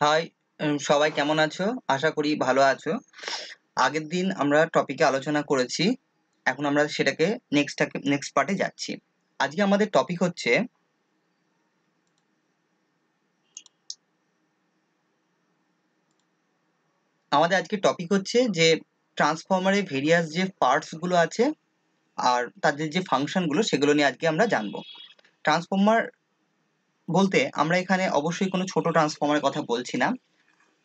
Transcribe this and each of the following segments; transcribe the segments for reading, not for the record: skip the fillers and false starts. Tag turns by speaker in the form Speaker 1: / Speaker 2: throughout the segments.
Speaker 1: High, সবাই কেমন আছো? আশা করি ভালো আছো। আগের দিন আমরা টপিকে আলোচনা করেছি। এখন আমরা সেটাকে নেক্সট পার্টে যাচ্ছি। আজকে আমাদের টপিক হচ্ছে যে ট্রান্সফরমারের ভেরিয়াস যে পার্টস গুলো আছে আর তাদের যে ফাংশন গুলো সেগুলো নিয়ে আজকে আমরা জানবো। ট্রান্সফরমার বলতে আমরা এখানে অবশ্যই কোনো ছোট ট্রান্সফরমারের কথা বলছি না।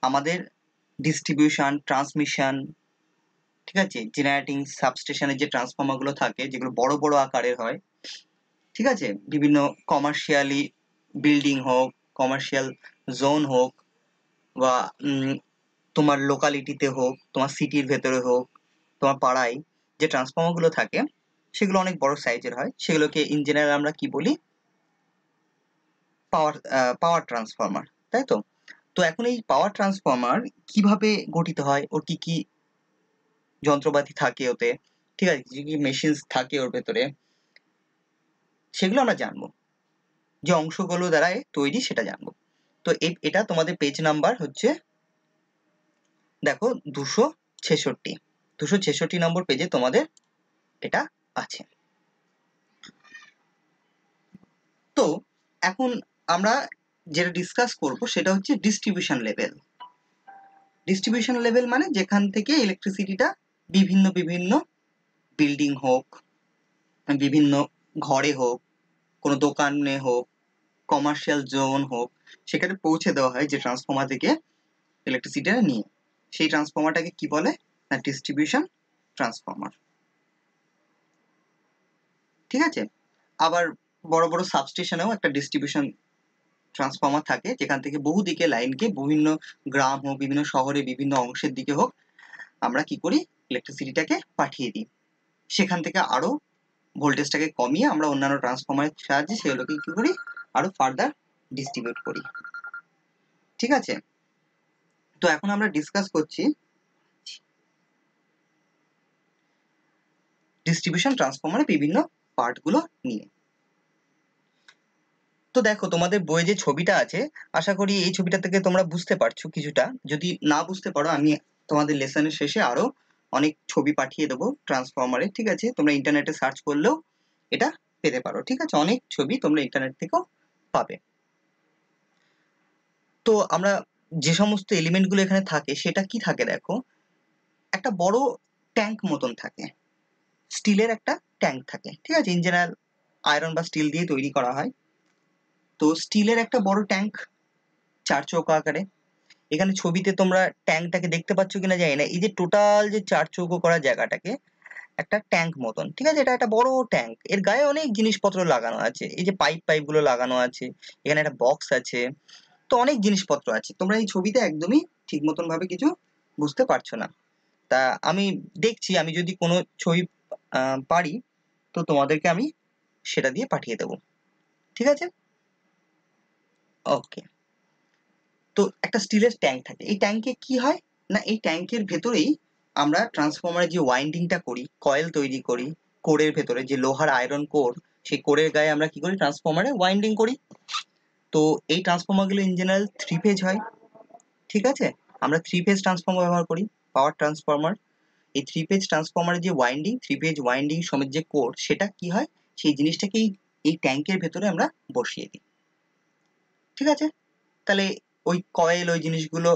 Speaker 1: আমাদের ডিস্ট্রিবিউশন, ট্রান্সমিশন, ঠিক আছে, জেনারেটিং সাবস্টেশনের যে ট্রান্সফরমার গুলো থাকে যেগুলো বড় বড় আকারের হয়, ঠিক আছে, বিভিন্ন কমার্শিয়ালি বিল্ডিং হোক, কমার্শিয়াল জোন হোক, বা তোমার লোকালিটিতে হোক, তোমার সিটির ভেতরে হোক, তোমার পাড়ায় যে ট্রান্সফর্মার গুলো থাকে সেগুলো অনেক বড় সাইজের হয়। সেগুলোকে ইন জেনারেল আমরা কি বলি? পাওয়ার পাওয়ার ট্রান্সফর্মার, তাই তো? তো এখন এই পাওয়ার ট্রান্সফর্মার কিভাবে গঠিত হয়, ওর কি কি যন্ত্রপাতি থাকে ওতে, ঠিক আছে, কি কি মেশিনস থাকে ওর ভেতরে, সেগুলো আমরা জানবো। যে অংশগুলো দ্বারা তৈরি সেটা জানবো। তো এটা তোমাদের পেজ নাম্বার হচ্ছে, দেখো, 266 নম্বর পেজে তোমাদের এটা আছে। তো এখন আমরা যেটা ডিসকাস করব সেটা হচ্ছে ডিস্ট্রিবিউশন লেভেল। ডিস্ট্রিবিউশন লেভেল মানে যেখান থেকে ইলেকট্রিসিটিটা বিভিন্ন বিভিন্ন বিল্ডিং হোক, বিভিন্ন ঘরে হোক, কোনো দোকানে হোক, কমার্শিয়াল জোন হোক, সেখানে পৌঁছে দেওয়া হয় যে ট্রান্সফর্মার থেকে ইলেকট্রিসিটিটা নিয়ে। সেই ট্রান্সফর্মারটাকে কি বলে? না, ডিস্ট্রিবিউশন ট্রান্সফর্মার, ঠিক আছে। আবার বড় বড় সাবস্টেশনেও একটা ডিস্ট্রিবিউশন ট্রান্সফর্মার থাকে, যেখান থেকে বহু দিকে লাইনকে বিভিন্ন গ্রাম হোক, বিভিন্ন শহরে, বিভিন্ন অংশের দিকে হোক, আমরা কি করি? ইলেকট্রিসিটিটাকে পাঠিয়ে দিই। সেখান থেকে আরো ভোল্টেজটাকে কমিয়ে আমরা অন্যান্য ট্রান্সফর্মারের সাহায্যে সেগুলোকে কি করি? আরো ফার্দার ডিস্ট্রিবিউট করি, ঠিক আছে। তো এখন আমরা ডিসকাস করছি ডিস্ট্রিবিউশন ট্রান্সফর্মারের বিভিন্ন পার্টগুলো নিয়ে। তো দেখো, তোমাদের বইয়ে যে ছবিটা আছে, আশা করি এই ছবিটা থেকে তোমরা বুঝতে পারছো কিছুটা। যদি না বুঝতে পারো, আমি তোমাদের লেসনের শেষে আরো অনেক ছবি পাঠিয়ে দেবো ট্রান্সফরমারের, ঠিক আছে। তোমরা ইন্টারনেটে সার্চ করলেও এটা পেতে পারো, ঠিক আছে। অনেক ছবি তোমরা ইন্টারনেট থেকেও পাবে। তো আমরা যে সমস্ত এলিমেন্ট গুলো এখানে থাকে সেটা কি থাকে দেখো, একটা বড় ট্যাঙ্ক মতন থাকে, স্টিলের একটা ট্যাঙ্ক থাকে, ঠিক আছে। ইন জেনারেল আয়রন বা স্টিল দিয়ে তৈরি করা হয়। তো স্টিলের একটা বড় ট্যাঙ্ক, চার চৌকো আকারে। এখানে ছবিতে তোমরা ট্যাঙ্কটাকে দেখতে পাচ্ছ কিনা জানি না। এই যে টোটাল যে চার চৌকো করা জায়গাটাকে একটা ট্যাঙ্ক মতন, ঠিক আছে। এটা একটা বড় ট্যাঙ্ক, এর গায়ে অনেক জিনিসপত্র লাগানো আছে। এই যে পাইপ গুলো লাগানো আছে, এখানে একটা বক্স আছে, তো অনেক জিনিসপত্র আছে। তোমরা এই ছবিতে একদমই ঠিক মতন ভাবে কিছু বুঝতে পারছো না। তা আমি দেখছি, আমি যদি কোনো ছবি পারি তো তোমাদেরকে আমি সেটা দিয়ে পাঠিয়ে দেবো, ঠিক আছে। ওকে। তো একটা স্টিলের ট্যাঙ্ক থাকে। এই ট্যাঙ্কে কি হয় না, এই ট্যাঙ্কের ভেতরেই আমরা ট্রান্সফরমারের যে ওয়াইন্ডিংটা করি, কয়েল তৈরি করি, কোরের ভেতরে যে লোহার আয়রন কোর, সেই কোরের গায়ে আমরা কি করি? ট্রান্সফরমারে ওয়াইন্ডিং করি। তো এই ট্রান্সফরমার গুলো ইন জেনারেল 3 ফেজ হয়, ঠিক আছে। আমরা 3 ফেজ ট্রান্সফরমার ব্যবহার করি, পাওয়ার ট্রান্সফরমার। এই 3 ফেজ ট্রান্সফরমারের যে ওয়াইন্ডিং, 3 ফেজ ওয়াইন্ডিং সমেত যে কোর, সেটা কি হয়? সেই জিনিসটাকে এই ট্যাঙ্কের ভেতরে আমরা বসিয়ে দিই, ঠিক আছে। তাহলে ওই কয়েল, ওই জিনিসগুলো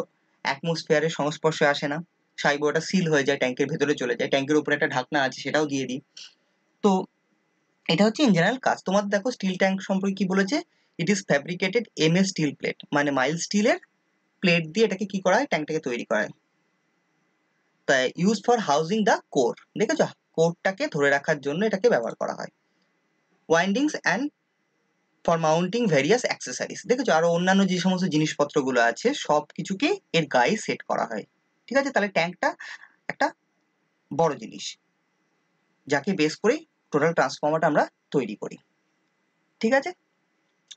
Speaker 1: অ্যাটমসফিয়ারের সংস্পর্শে আসে না, সাইব ওটা সিল হয়ে যায়, ট্যাঙ্কের ভেতরে চলে যায়। ট্যাঙ্কের উপরে একটা ঢাকনা আছে, সেটাও দিয়ে দিই। তো এটা হচ্ছে ইন জেনারেল কাজ। তোমার দেখো স্টিল ট্যাঙ্ক সম্পর্কে কি বলেছে? It is fabricated MS still plate, মানে মাইল স্টিলের প্লেট দিয়ে এটাকে কি করা হয়? ট্যাঙ্কটাকে তৈরি করা হয়। তাই use for housing the core, দেখেছো? কোরটাকে ধরে রাখার জন্য এটাকে ব্যবহার করা হয়। Windings and for mounting various accessories, দেখেছো? আরো অন্যান্য যে সমস্ত জিনিসপত্রগুলো আছে সব কিছুকে এর গায়ে সেট করা হয়, ঠিক আছে। তাহলে ট্যাঙ্কটা একটা বড় জিনিস, যাকে বেস করে টোটাল ট্রান্সফরমারটা আমরা তৈরি করি, ঠিক আছে।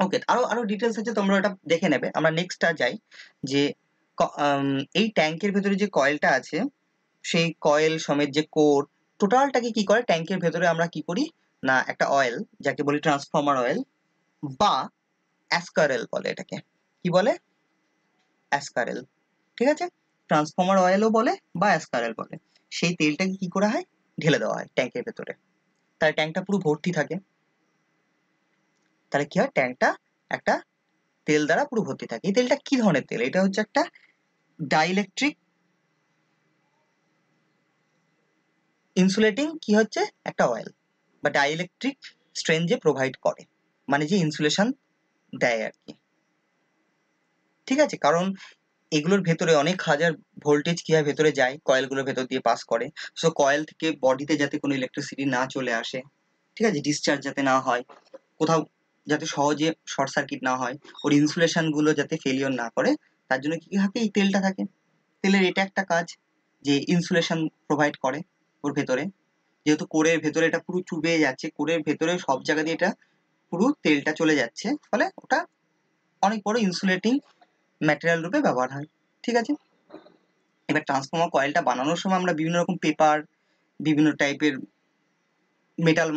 Speaker 1: ওকে, আরো আরো ডিটেলস আছে, তোমরা এটা দেখে নেবে। আমরা নেক্সটটা যাই, যে এই ট্যাঙ্কের ভেতরে যে কয়েলটা আছে, সেই কয়েল সমেত যে কোর, টোটালটাকে কি করে? ট্যাঙ্কের ভেতরে আমরা কি করি না, একটা অয়েল, যাকে বলি ট্রান্সফরমার অয়েল বা অ্যাসকারেল বলে, এটাকে কি বলে? অ্যাসকারেল, ঠিক আছে? ট্রান্সফর্মার অয়েলও বলে বা অ্যাসকারেল বলে। সেই তেলটাকে কি করা হয়, ঢেলে দেওয়া হয় ট্যাঙ্কের ভেতরে, তাহলে ট্যাঙ্কটা পুরো ভর্তি থাকে। তাহলে কি হয়, ট্যাঙ্কটা একটা তেল দ্বারা পুরো ভর্তি থাকে। এই তেলটা কি ধরনের তেল, এটা হচ্ছে একটা ডাইইলেকট্রিক ইনসুলেটিং কি হচ্ছে একটা অয়েল, বা ডাইইলেকট্রিক স্ট্রেন যে প্রোভাইড করে, মানে যে ইনসুলেশন দেয় আর কি, ঠিক আছে? কারণ এগুলোর ভেতরে অনেক হাজার ভোল্টেজ কি হয় ভেতরে যায়, কয়েলগুলোর ভেতর দিয়ে পাস করে। সো কয়েল থেকে বডিতে যাতে কোনো ইলেকট্রিসিটি না চলে আসে, ঠিক আছে, ডিসচার্জ যাতে না হয়, কোথাও যাতে সহজে শর্ট সার্কিট না হয়, ওর ইনসুলেশন গুলো যাতে ফেলিওর না করে, তার জন্য কি থাকে, এই তেলটা থাকে। তেলের এটা একটা কাজ যে ইনসুলেশন প্রোভাইড করে ওর ভেতরে। যেহেতু কোরের ভেতরে এটা পুরো চুবে যাচ্ছে, কোরের ভেতরে সব জায়গা দিয়ে এটা পুরো তেলটা চলে যাচ্ছে, ফলে ওটা অনেক বড় ইনসুলেটিং ম্যাটেরিয়াল রূপে ব্যবহার হয়, ঠিক আছে? এবার ট্রান্সফর্মার কয়েলটা বানানোর সময় আমরা বিভিন্ন রকম পেপার, বিভিন্ন টাইপের মেটাল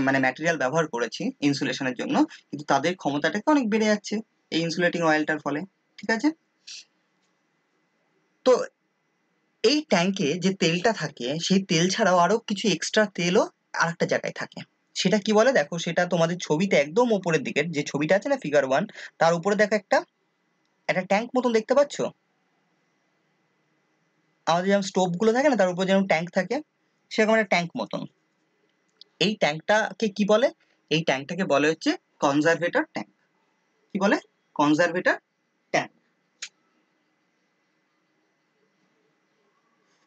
Speaker 1: মানে ম্যাটেরিয়াল ব্যবহার করেছি ইনসুলেশনের জন্য, কিন্তু তাদের ক্ষমতাটাকে অনেক বেড়ে যাচ্ছে এই ইনসুলেটিং অয়েলটার ফলে, ঠিক আছে? তো এই ট্যাঙ্কে যে তেলটা থাকে, সেই তেল ছাড়াও আরো কিছু এক্সট্রা তেলও আরেকটা জায়গায় থাকে। সেটা কি বলে দেখো, সেটা তোমাদের ছবিতে একদম উপরের দিকের যে ছবিটা আছে না, ফিগার 1, তার উপরে দেখো একটা একটা ট্যাঙ্ক মতন দেখতে পাচ্ছ? আমাদের যেমন স্টোভ গুলো থাকে না, তার উপরে যেমন ট্যাঙ্ক থাকে, সেরকম একটা ট্যাঙ্ক মতন। এই ট্যাঙ্কটাকে কি বলে, এই ট্যাঙ্কটাকে বলে হচ্ছে কনজারভেটর ট্যাঙ্ক। কি বলে, কনজারভেটর ট্যাঙ্ক।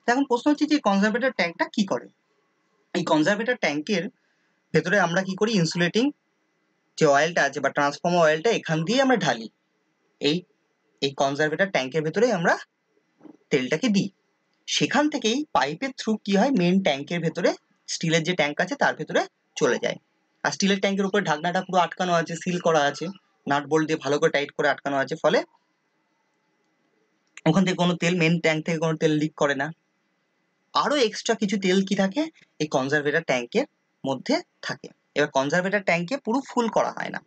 Speaker 1: এখন প্রশ্ন হচ্ছে যে কনজারভেটর ট্যাঙ্কটা কি করে। এই কনজারভেটর ট্যাঙ্কের ভেতরে আমরা কি করি, ইনসুলেটিং যে অয়েলটা আছে বা ট্রান্সফর্মার অয়েলটা এখান দিয়ে আমরা ঢালি, এই এই কনজারভেটর ট্যাঙ্কের ভেতরে আমরা তেলটাকে দিই। সেখান থেকেই পাইপের থ্রু কি হয়, মেন ট্যাঙ্কের ভেতরে, স্টিলের যে ট্যাঙ্ক আছে তার ভেতরে চলে যায়। আর স্টিলের ট্যাঙ্কের উপরে ঢাকনাটা পুরো আটকানো আছে, সিল করা আছে, নাট বোল্ট দিয়ে ভালো করে টাইট করে আটকানো আছে, ফলে ওখান থেকে কোনো তেল, মেন ট্যাঙ্ক থেকে কোনো তেল লিক করে না। আরো এক্সট্রা কিছু তেল কি থাকে, এই কনজারভেটর ট্যাঙ্কের মধ্যে থাকে। এবার কনজারভেটর ট্যাঙ্কে পুরো ফুল করা হয় না,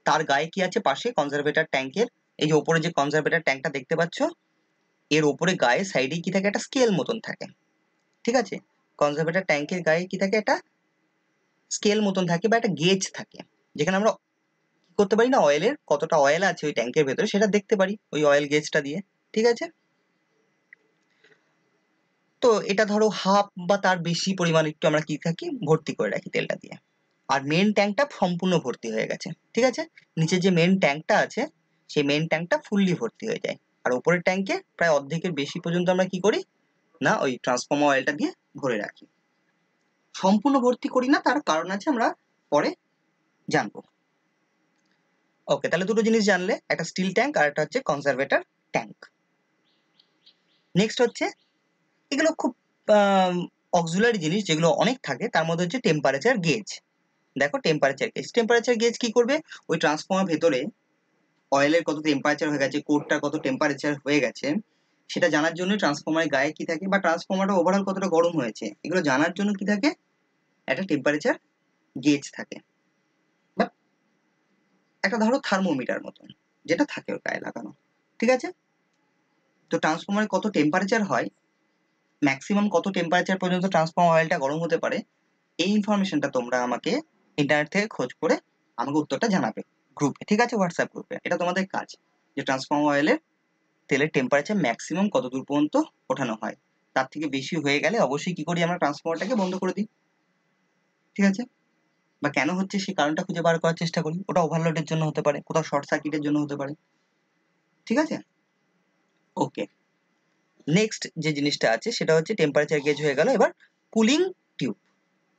Speaker 1: তার গায়ে কি আছে, পাশে কনজারভেটর ট্যাঙ্কের এই যে ওপরে যে কনজারভেটর ট্যাঙ্কটা দেখতে পাচ্ছ, এর ওপরে গায়ে সাইডে কি থাকে, একটা স্কেল মতন থাকে, ঠিক আছে? কনজারভেটর ট্যাঙ্কের গায়ে কি থাকে, একটা স্কেল মতন থাকে বা একটা গেজ থাকে, যেখানে আমরা কি করতে পারি না, অয়েলের কতটা অয়েল আছে ওই ট্যাঙ্কের ভেতরে সেটা দেখতে পারি ওই অয়েল গেজটা দিয়ে, ঠিক আছে? তো এটা ধরো হাফ বা তার বেশি পরিমাণ একটু আমরা কি থাকি, ভর্তি করে রাখি তেলটা দিয়ে। আর মেন ট্যাঙ্কটা সম্পূর্ণ ভর্তি হয়ে গেছে, ঠিক আছে? নিচে যে মেন ট্যাঙ্কটা আছে, সেই মেন ট্যাঙ্কটা ফুললি ভর্তি হয়ে যায়। আর উপরের ট্যাঙ্কে প্রায় অর্ধেকের বেশি পর্যন্ত আমরা কি করি না, ওই ট্রান্সফর্মার অয়েলটা দিয়ে ভরে রাখি। সম্পূর্ণ ভর্তি করি না, তার কারণ আছে, আমরা পরে জানবো। ওকে, তাহলে দুটো জিনিস জানলে, একটা স্টিল ট্যাঙ্ক আর একটা হচ্ছে কনজারভেটর ট্যাঙ্ক। নেক্সট হচ্ছে, এগুলো খুব অক্সিলারি জিনিস যেগুলো অনেক থাকে, তার মধ্যে হচ্ছে টেম্পারেচার গেজ। দেখো টেম্পারেচার গেজ, টেম্পারেচার গেজ কি করবে, ওই ট্রান্সফর্মার ভেতরে অয়েলের কত টেম্পারেচার হয়ে গেছে, কোরটার কত টেম্পারেচার হয়ে গেছে, সেটা জানার জন্য ট্রান্সফর্মারের গায়ে কি থাকে, বা ট্রান্সফর্মারটা ওভারঅল কতটা গরম হয়েছে, এগুলো জানার জন্য কি থাকে, একটা টেম্পারেচার গেজ থাকে, বা একটা ধরো থার্মোমিটার মতন যেটা থাকে ওর গায়ে লাগানো, ঠিক আছে? তো ট্রান্সফর্মারে কত টেম্পারেচার হয়, ম্যাক্সিমাম কত টেম্পারেচার পর্যন্ত ট্রান্সফর্মার অয়েলটা গরম হতে পারে, এই ইনফরমেশনটা তোমরা আমাকে ইন্টারনেট থেকে খোঁজ করে আমাকে উত্তরটা জানাবে গ্রুপে, ঠিক আছে? হোয়াটসঅ্যাপ গ্রুপে। এটা তোমাদের কাজ, যে ট্রান্সফর্মার অয়েলের তেলের টেম্পারেচার ম্যাক্সিমাম কত দূর পর্যন্ত ওঠানো হয়, তার থেকে বেশি হয়ে গেলে অবশ্যই কি করি, আমরা ট্রান্সফর্মারটাকে বন্ধ করে দিই, ঠিক আছে? বা কেন হচ্ছে সেই কারণটা খুঁজে বার করার চেষ্টা করি, ওটা ওভারলোডের জন্য হতে পারে, কোথাও শর্ট সার্কিটের জন্য হতে পারে, ঠিক আছে? ওকে, নেক্সট যে জিনিসটা আছে সেটা হচ্ছে টেম্পারেচার গেজ হয়ে গেল, এবার কুলিং টিউব।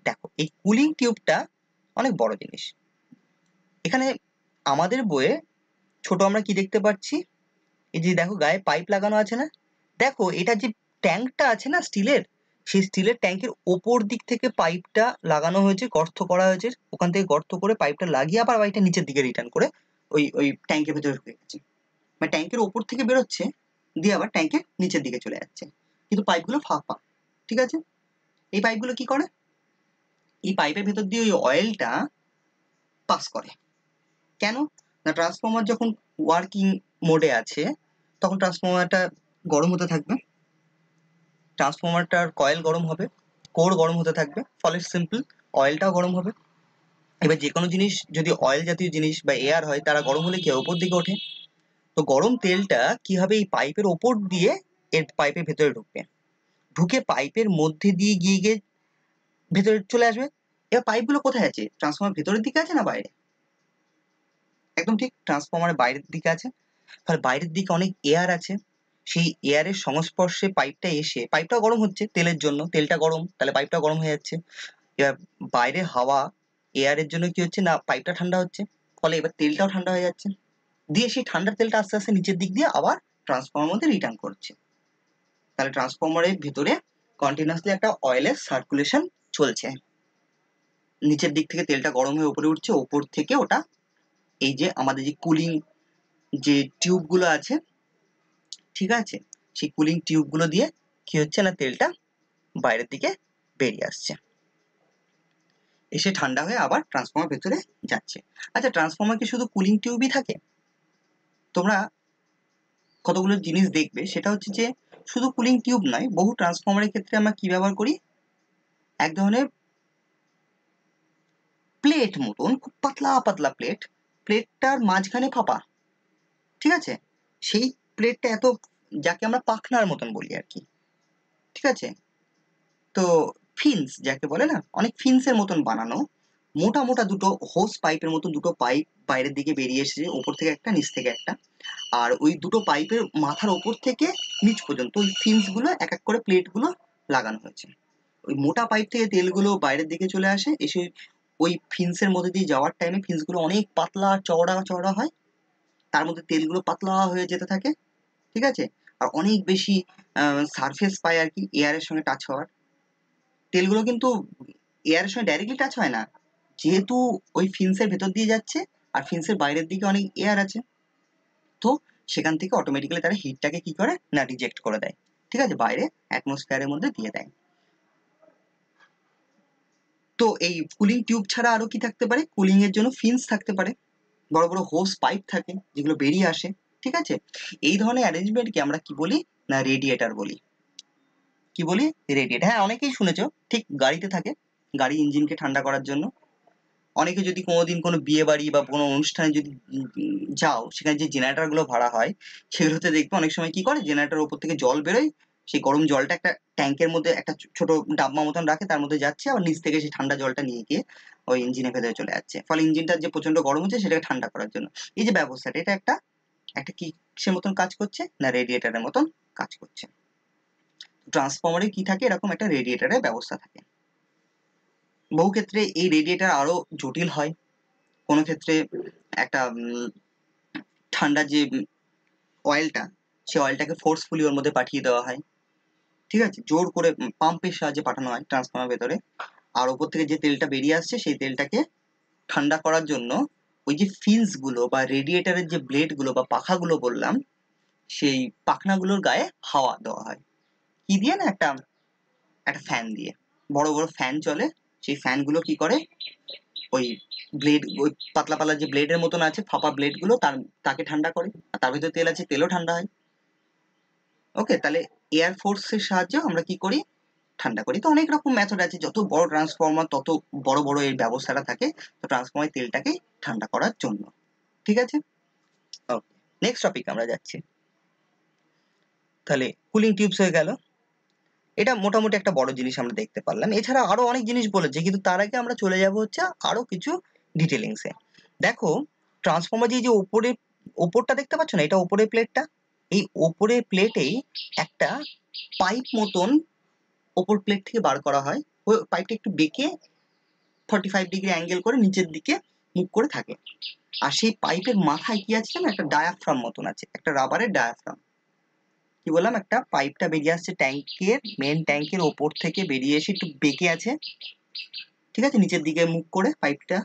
Speaker 1: দেখো এই কুলিং টিউবটা অনেক বড় জিনিস। এখানে আমাদের বইয়ে ছোট আমরা কি দেখতে পাচ্ছি, এই যে দেখো গায়ে পাইপ লাগানো আছে না, দেখো এটা যে ট্যাঙ্কটা আছে না স্টিলের, সেই স্টিলের ট্যাঙ্কের ওপর দিক থেকে পাইপটা লাগানো হয়েছে, গর্ত করা হয়েছে, ওখান থেকে গর্ত করে পাইপটা লাগিয়ে আবার পাইপটা নিচের দিকে রিটার্ন করে ওই ওই ট্যাঙ্কের ভেতরে ঢুকে গেছে, মানে ট্যাঙ্কের ওপর থেকে বেরোচ্ছে, দিয়ে আবার ট্যাঙ্কের নিচের দিকে চলে যাচ্ছে, কিন্তু পাইপগুলো ফাঁপা, ঠিক আছে? এই পাইপগুলো কি করে, এই পাইপের ভেতর দিয়ে ওই অয়েলটা পাস করে। কেন না, ট্রান্সফর্মার যখন ওয়ার্কিং মোডে আছে তখন ট্রান্সফরমারটা গরম হতে থাকবে, ট্রান্সফরমারটার কয়েল গরম হবে, কোর গরম হতে থাকবে, ফলে সিম্পল অয়েলটাও গরম হবে। এবার যে কোনো জিনিস যদি অয়েল জাতীয় জিনিস বা এয়ার হয়, তারা গরম হলে কি ওপর দিকে ওঠে, তো গরম তেলটা কি হবে এই পাইপের ওপর দিয়ে এর পাইপের ভেতরে ঢুকবে, ঢুকে পাইপের মধ্যে দিয়ে গিয়ে গিয়ে ভেতরে চলে আসবে। এবার পাইপগুলো কোথায় আছে, ট্রান্সফরমার ভেতরের দিকে আছে না বাইরে? একদম ঠিক, ট্রান্সফরমারের বাইরের দিকে আছে। তাহলে বাইরের দিকে অনেক এয়ার আছে, সেই এয়ারের সংস্পর্শে পাইপটা এসে, পাইপটা গরম হচ্ছে তেলের জন্য, তেলটা গরম, তাহলে পাইপটা গরম হয়ে যাচ্ছে। এবার বাইরে হাওয়া এয়ারের জন্য কি হচ্ছে না, পাইপটা ঠান্ডা হচ্ছে, ফলে এবার তেলটাও ঠান্ডা হয়ে যাচ্ছে, দিয়ে সেই ঠান্ডা তেলটা আস্তে আস্তে নিচের দিক দিয়ে আবার ট্রান্সফরমার মধ্যে রিটার্ন করছে। তাহলে ট্রান্সফরমারের ভিতরে কন্টিনিউয়াসলি একটা অয়েলের সার্কুলেশন চলছে, নিচের দিক থেকে তেলটা গরম হয়ে উপরে উঠছে, ওপর থেকে ওটা এই যে আমাদের যে কুলিং যে টিউবগুলো আছে, ঠিক আছে, সেই কুলিং টিউবগুলো দিয়ে কি হচ্ছে না তেলটা বাইরের দিকে বেরিয়ে আসছে, এসে ঠান্ডা হয়ে আবার ট্রান্সফরমার ভেতরে যাচ্ছে। আচ্ছা, ট্রান্সফরমার কি শুধু কুলিং টিউবই থাকে? তোমরা কতগুলো জিনিস দেখবে, সেটা হচ্ছে যে শুধু কুলিং টিউব নয়, বহু ট্রান্সফরমারের ক্ষেত্রে আমরা কি ব্যবহার করি, এক ধরনের প্লেট মতন, খুব পাতলা পাতলা প্লেট, প্লেটটার মাঝখানে ফাঁপা, ঠিক আছে, সেই প্লেটটা এত, যাকে আমরা পাখনার মতন বলি আর কি, ঠিক আছে, তো ফিন্স যাকে বলে না, অনেক ফিন্সের মতন বানানো, মোটা মোটা দুটো হোস পাইপের মতন দুটো পাইপ বাইরের দিকে বেরিয়ে এসেছে, ওপর থেকে একটা নিচ থেকে একটা, আর ওই দুটো পাইপের মাথার ওপর থেকে নিচ পর্যন্ত ওই ফিন্স গুলো এক এক করে প্লেট গুলো লাগানো হয়েছে। ওই মোটা পাইপ থেকে তেলগুলো বাইরের দিকে চলে আসে, এসে ওই ফিন্সের মধ্যে দিয়ে যাওয়ার টাইমে ফিন্স গুলো অনেক পাতলা চওড়া চওড়া হয়, তার মধ্যে তেলগুলো পাতলা হয়ে যেতে থাকে, ঠিক আছে, আর অনেক বেশি সারফেস পায় আর কি এয়ারের সঙ্গে টাচ হওয়ার। তেলগুলো কিন্তু এয়ারের সঙ্গে ডাইরেক্টলি টাচ হয় না, যেহেতু ওই ফিন্সের ভেতর দিয়ে যাচ্ছে আর ফিন্সের বাইরের দিকে অনেক এয়ার আছে, তো সেখান থেকে অটোমেটিক্যালি তারা হিটটাকে কি করে না রিজেক্ট করে দেয়, ঠিক আছে, বাইরে অ্যাটমসফিয়ারের মধ্যে দিয়ে দেয়। তো এই কুলিং টিউব ছাড়া আরো কি থাকতে পারে, কুলিং এর জন্য ফিন্স থাকতে পারে, বড় বড় হোস পাইপ থাকে যেগুলো বেরিয়ে আসে, ঠিক আছে, এই ধরনের অ্যারেঞ্জমেন্টকে আমরা কি বলি না রেডিয়েটর বলি। কি বলি, রেডিয়েটর, হ্যাঁ অনেকেই শুনেছো, ঠিক গাড়িতে থাকে, গাড়ি ইঞ্জিনকে ঠান্ডা করার জন্য। অনেকে যদি কোনোদিন কোনো বিয়ে বাড়ি বা কোনো অনুষ্ঠানে যদি যাও, সেখানে যে জেনারেটর গুলো ভাড়া হয়, সেগুলোতে দেখবে অনেক সময় কি করে, জেনারেটর ওপর থেকে জল বেরোয়, সেই গরম জলটা একটা ট্যাঙ্কের মধ্যে একটা ছোট ডাব্বা মতন রাখে, তার মধ্যে যাচ্ছে, আবার নিচ থেকে সেই ঠান্ডা জলটা নিয়ে গিয়ে ওই ইঞ্জিনের ভেতরে চলে যাচ্ছে, ফলে ইঞ্জিনটা যে প্রচন্ড গরম হচ্ছে সেটাকে ঠান্ডা করার জন্য এই যে ব্যবস্থাটা, এটা একটা একটা কিসের মতন কাজ করছে না রেডিয়েটরের মতন কাজ করছে। ট্রান্সফরমারে কি থাকে, এরকম একটা রেডিয়েটরের ব্যবস্থা থাকে। বহু ক্ষেত্রে এই রেডিয়েটর আরো জটিল হয়, কোনো ক্ষেত্রে একটা ঠান্ডা যে অয়েলটা, সেই অয়েলটাকে ফোর্সফুলি ওর মধ্যে পাঠিয়ে দেওয়া হয়, ঠিক আছে, জোর করে পাম্পের সাহায্যে পাঠানো হয় ট্রান্সফরমার ভেতরে, আর ওপর থেকে যে তেলটা বেরিয়ে আসছে সেই তেলটাকে ঠান্ডা করার জন্য ওই যে ফিন্স গুলো বা রেডিয়েটরের যে ব্লেড গুলো বা পাখাগুলো বললাম, সেই পাখনাগুলোর গায়ে হাওয়া দেওয়া হয়, কি দিয়ে না একটা একটা ফ্যান দিয়ে, বড় বড় ফ্যান চলে, সেই ফ্যানগুলো কি করে ওই ব্লেড, ওই পাতলা পাতলা যে ব্লেডের মতন আছে ফাঁপা ব্লেড গুলো তাকে ঠান্ডা করে, আর তার ভিতরে তেল আছে, তেলও ঠান্ডা হয়। ওকে, তাহলে এয়ার ফোর্সের সাহায্যে আমরা কি করি, ঠান্ডা করি। তো অনেক রকম মেথড আছে, যত বড় ট্রান্সফরমার তত বড় বড় এর ব্যবস্থাটা থাকে, তো ট্রান্সফরমার তেলটাকে ঠান্ডা করার জন্য, ঠিক আছে। ওকে, নেক্সট টপিক আমরা যাচ্ছি। তাহলে কুলিং টিউবস হয়ে গেল, এটা মোটামুটি একটা বড় জিনিস আমরা দেখতে পারলাম, এছাড়া আরো অনেক জিনিস বলেছে, কিন্তু তার আগে আমরা চলে যাব হচ্ছে আরো কিছু ডিটেলিংসে। দেখো, ট্রান্সফরমার যে উপরে ওপরটা দেখতে পাচ্ছ না, এটা ওপরের প্লেটটা, এই ওপরের প্লেটেই একটা পাইপ মতন ওপর প্লেট থেকে বার করা হয়, ওই পাইপটা একটু বেঁকে 45 ডিগ্রি অ্যাঙ্গেল করে নিচের দিকে মুখ করে থাকে, আর সেই পাইপের মাথায় কি আছে না, একটা ডায়াফ্রাম মতন আছে, একটা রাবারের ডায়াফ্রাম। কি বললাম, একটা পাইপটা বেরিয়ে আসছে ট্যাঙ্কের, মেন ট্যাঙ্কের ওপর থেকে বেরিয়ে এসে একটু বেঁকে আছে, ঠিক আছে, নিচের দিকে মুখ করে পাইপটা,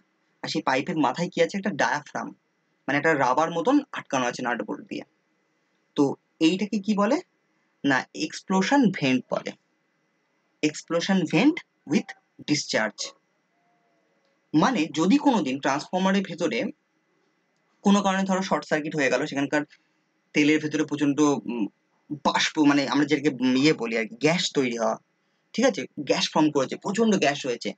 Speaker 1: আর সেই পাইপের মাথায় কি আছে, একটা ডায়াফ্রাম, মানে একটা রাবার মতন আটকানো আছে নাট বোল্ট দিয়ে। তো এইটাকে কি বলে না এক্সপ্লোশন ভেন্ট বলে, এক্সপ্লোশন ভেন্ট উইথ ডিসচার্জ। মানে যদি কোনোদিন ট্রান্সফরমারের ভেতরে কোনো কারণে ধরো শর্ট সার্কিট হয়ে গেল, সেখানকার তেলের ভেতরে প্রচন্ড বাষ্প, মানে আমরা যেটাকে ইয়ে বলি আর কি, গ্যাস তৈরি হওয়া, ঠিক আছে, গ্যাস ফর্ম করেছে, প্রচন্ড গ্যাস হয়েছে,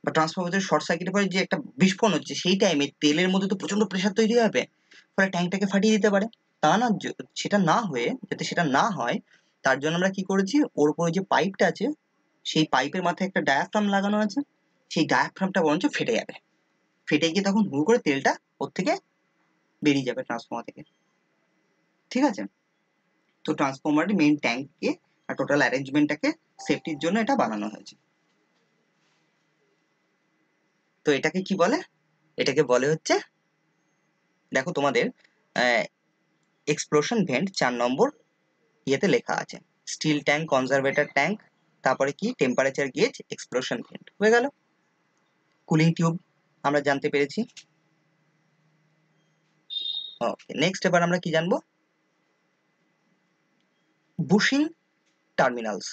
Speaker 1: বা ট্রান্সফরমারের শর্ট সার্কিটের পরে যে একটা বিস্ফোরণ হচ্ছে, সেই টাইমে তেলের মধ্যে তো প্রচন্ড প্রেসার তৈরি হবে, ফলে ট্যাঙ্কটাকে ফাটিয়ে দিতে পারে। তা না, সেটা না হয়ে, যাতে সেটা না হয় তার জন্য আমরা কি করেছি, ওর উপরে যে পাইপটা আছে সেই পাইপের মাথায় একটা ডায়াফ্রাম লাগানো আছে, সেই ডায়াফ্রামটা বরঞ্চ ফেটে যাবে, ফেটে গিয়ে তখন হু করে তেলটা ওর থেকে বেরিয়ে যাবে ট্রান্সফরমার থেকে, ঠিক আছে। তো ট্রান্সফরমারের মেইন ট্যাঙ্ককে আর টোটাল অ্যারেঞ্জমেন্টটাকে সেফটির জন্য এটা বানানো হয়েছে। তো এটাকে কি বলে, এটাকে বলে হচ্ছে, দেখো তোমাদের এক্সপ্লোশন ভেন্ট 4 নম্বর ইয়েতে লেখা আছে, স্টিল ট্যাঙ্ক, কনজারভেটর ট্যাঙ্ক, তারপরে কি টেম্পারেচার গেজ, এক্সপ্লোশন ভেন্ট, হয়ে গেল। কুলিং টিউব আমরা জানতে পেরেছি। ওকে, নেক্সট এবার আমরা কি জানবো, বুশিং টার্মিনালস।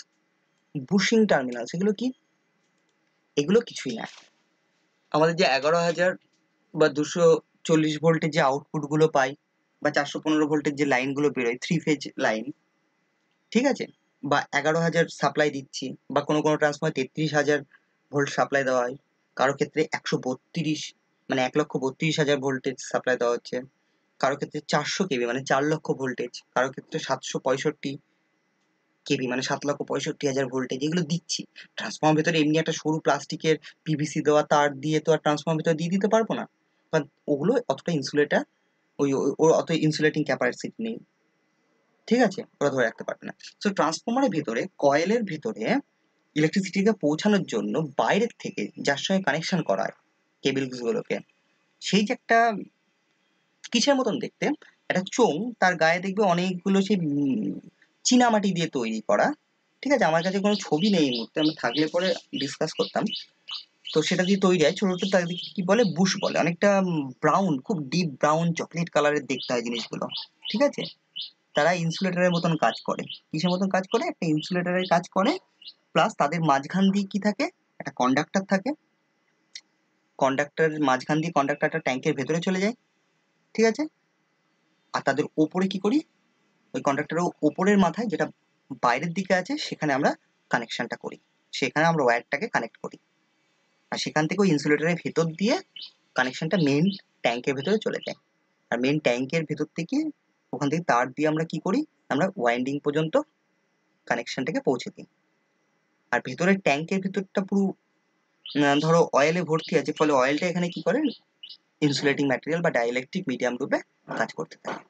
Speaker 1: বুশিং টার্মিনালস এগুলো কি? এগুলো কিছুই না, আমাদের যে 11,000 বা 240 ভোল্টের যে আউটপুট গুলো পাই, বা 415 ভোল্টের যে লাইন গুলো বেরোয়, 3 ফেজ লাইন, ঠিক আছে, বা 11,000 সাপ্লাই দিচ্ছি, বা কোনো কোনো ট্রান্সফরমার 33,000 ভোল্ট সাপ্লাই দেওয়া হয়, কারো ক্ষেত্রে 132, মানে 1,32,000 ভোল্টেজ সাপ্লাই দেওয়া হচ্ছে, কারো ক্ষেত্রে 400 কেভি মানে 4 লক্ষ ভোল্টেজ, কারো ক্ষেত্রে 765 কেভি মানে 7,65,000 ভোল্টেজ, এগুলো দিচ্ছি। ট্রান্সফর্মার ভেতরে এমনি একটা সরু প্লাস্টিকের পিভিসি দেওয়া তার দিয়ে তো আর ট্রান্সফর্মার ভেতরে দিয়ে দিতে পারবো না, কারণ ওগুলো অতটা ইনসুলেটার, ওর অত ইনসুলেটিং ক্যাপাসিটি নেই, ঠিক আছে, ওরা ধরে রাখতে পারবে না। তো ট্রান্সফর্মারের ভেতরে, কয়েলের ভেতরে ইলেকট্রিসিটিকে পৌঁছানোর জন্য বাইরের থেকে যার সঙ্গে কানেকশন করা হয় কেবিলসগুলোকে, সেই যে একটা কিসের মতন দেখতে, একটা চোঙ, তার গায়ে দেখবে অনেকগুলো সেই চীনামাটি দিয়ে তৈরি করা, ঠিক আছে, আমার কাছে কোনো ছবি নেই এই মুহূর্তে, আমি থাকলে পরে ডিসকাস করতাম। তো সেটা দিয়ে তৈরি হয় ছোট ছোট, তাদেরকে কি বলে, বুশ বলে, অনেকটা ব্রাউন, খুব ডিপ ব্রাউন চকলেট কালারের দেখতে হয় জিনিসগুলো, ঠিক আছে। তারা ইনসুলেটরের মতন কাজ করে, কিসের মতন কাজ করে, একটা ইনসুলেটরের কাজ করে, প্লাস তাদের মাঝখান দিয়ে কি থাকে, একটা কন্ডাক্টর থাকে, কন্ডাক্টরের মাঝখান দিয়ে কন্ডাক্টরটা ট্যাঙ্কের ভেতরে চলে যায়, ঠিক আছে। আর তাদের ওপরে কি করি, ওই কন্ডাক্টরের ওপরের মাথায় যেটা বাইরের দিকে আছে সেখানে আমরা কানেকশনটা করি, সেখানে আমরা ওয়্যারটাকে কানেক্ট করি, আর সেখান থেকে ওই ইনসুলেটরের ভেতর দিয়ে কানেকশনটা মেইন ট্যাঙ্কের ভেতরে চলে যায়, আর মেইন ট্যাঙ্কের ভেতর থেকে ওখান থেকে তার দিয়ে আমরা কি করি, আমরা ওয়াইন্ডিং পর্যন্ত কানেকশনটাকে পৌঁছে দিই। আর ভেতরের ট্যাঙ্কের ভেতরটা পুরো ধরো অয়েলে ভর্তি আছে, ফলে অয়েলটা এখানে কি করে, ইনসুলেটিং ম্যাটেরিয়াল বা ডাইইলেকট্রিক মিডিয়াম রূপে কাজ করতে থাকে।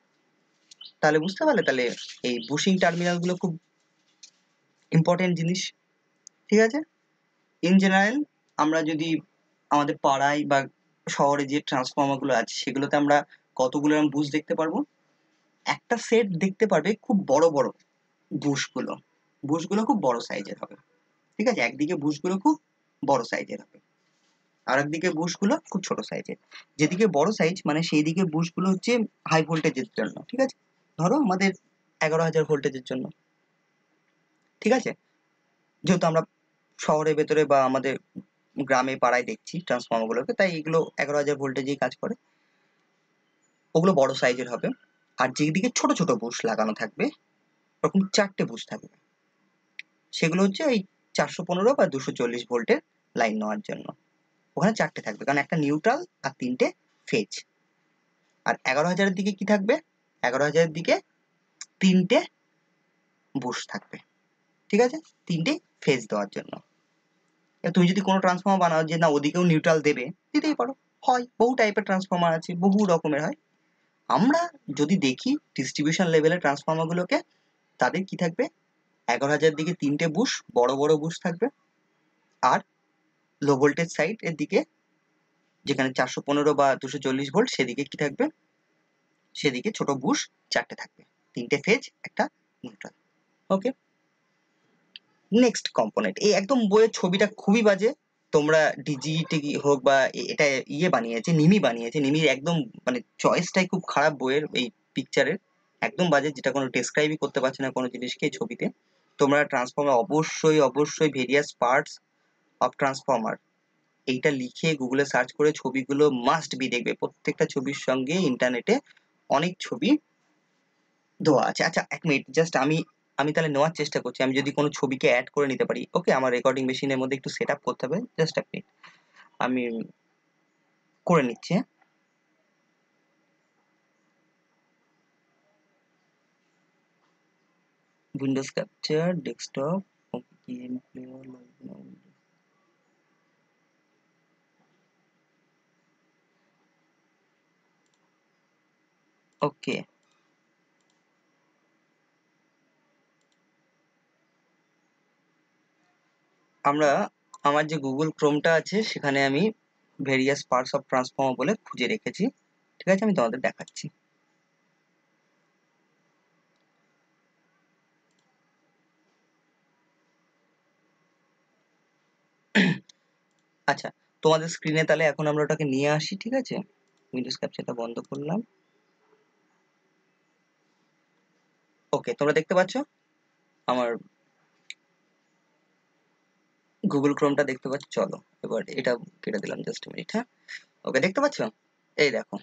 Speaker 1: তাহলে বুঝতে পারলে, তাহলে এই বুশিং টার্মিনাল গুলো খুব ইম্পর্টেন্ট জিনিস, ঠিক আছে। ইন জেনারেল আমরা যদি আমাদের পাড়ায় বা শহরে যে ট্রান্সফর্মার গুলো আছে সেগুলোতে আমরা কতগুলো বুশ দেখতে পারবো, একটা সেট দেখতে পারবে খুব বড় বড় বুশগুলো, বুশগুলো খুব বড় সাইজের হবে, ঠিক আছে, একদিকে বুশগুলো খুব বড় সাইজের হবে, আর একদিকে বুশগুলো খুব ছোট সাইজের। যেদিকে বড় সাইজ মানে সেই দিকে বুশগুলো হচ্ছে হাই ভোল্টেজের জন্য, ঠিক আছে, ধরো আমাদের 11,000 ভোল্টেজের জন্য, ঠিক আছে, যেহেতু আমরা শহরের ভেতরে বা আমাদের গ্রামে পাড়ায় দেখছি ট্রান্সফর্মার গুলোকে, তাই এগুলো 11,000 ভোল্টেজেই কাজ করে, ওগুলো বড় সাইজের হবে। আর যেদিকে ছোট ছোট বুশ লাগানো থাকবে, ওরকম 4টে বুশ থাকবে, সেগুলো হচ্ছে ওই 415 বা 240 ভোল্টের লাইন নেওয়ার জন্য, ওখানে 4টে থাকবে, কারণ একটা নিউট্রাল আর 3টে ফেজ। আর 11,000-এর দিকে কি থাকবে, 11,000-এর দিকে 3টে বুশ থাকবে, ঠিক আছে, 3টে ফেজ দেওয়ার জন্য। তুমি যদি কোনো ট্রান্সফর্মার বানাও যে না ওদিকেও নিউট্রাল দেবে, দিতেই পারো, হয়, বহু টাইপের ট্রান্সফর্মার আছে, বহু রকমের হয়। আমরা যদি দেখি ডিস্ট্রিবিউশন লেভেলের ট্রান্সফর্মার গুলোকে, তাদের কি থাকবে, 11,000 দিকে 3টে বুশ, বড় বড় বুশ থাকবে, আর লো ভোল্টেজ সাইড এর দিকে যেখানে 415 বা 240 ভোল্ট সেদিকে কি থাকবে, সেদিকে ছোট বুশ 4টে থাকবে, 3টে ফেজ, একটা নিউট্রাল। ওকে, নেক্সট কম্পোনেন্ট, এই একদম বইয়ের ছবিটা খুবই বাজে, তোমরা ডিজিটি হোক বা এটা ইয়ে বানিয়েছে, নিমি বানিয়েছে, নিমির একদম মানে চয়েসটাই খুব খারাপ বইয়ের, এই পিকচারের একদম বাজে, যেটা কোনো ডেসক্রাইবই করতে পারছে না কোনো জিনিসকে এই ছবিতে। তোমরা ট্রান্সফর্মার অবশ্যই অবশ্যই ভেরিয়াস পার্টস অফ ট্রান্সফর্মার এইটা লিখে গুগলে সার্চ করে ছবিগুলো মাস্ট বি দেখবে, প্রত্যেকটা ছবির সঙ্গে ইন্টারনেটে অনেক ছবি দেওয়া আছে। আচ্ছা 1 মিনিট জাস্ট আমি আমি তাহলে নেওয়ার চেষ্টা করছি। আমি যদি কোনো ছবিকে এড করে নিতে পারি। ওকে, আমার রেকর্ডিং মেশিনের মধ্যে একটু সেটআপ করতে হবে। Just 1 minute. আমি করে নিচ্ছি, হ্যাঁ? উইন্ডোজ ক্যাপচার, ডেস্কটপ, ওকে, গেম প্লেয়ার, ওকে। আমরা আমার যে গুগল ক্রোমটা আছে সেখানে আমি ভেরিয়াস পার্টস অফ ট্রান্সফর্মার বলে খুঁজে রেখেছি। ঠিক আছে, আমি তোমাদের দেখাচ্ছি। আচ্ছা, তোমাদের স্ক্রিনে তাহলে এখন আমরা ওটাকে নিয়ে আসি, ঠিক আছে? উইন্ডোজ ক্যাপচারটা বন্ধ করলাম। ওকে, তোমরা দেখতে পাচ্ছ আমার গুগল ক্রোমটা দেখতে পাচ্ছ? চলো এবার এটা কেটে দিলাম, জাস্ট মিনিট, হ্যাঁ? ওকে, দেখতে পাচ্ছ? এই দেখো,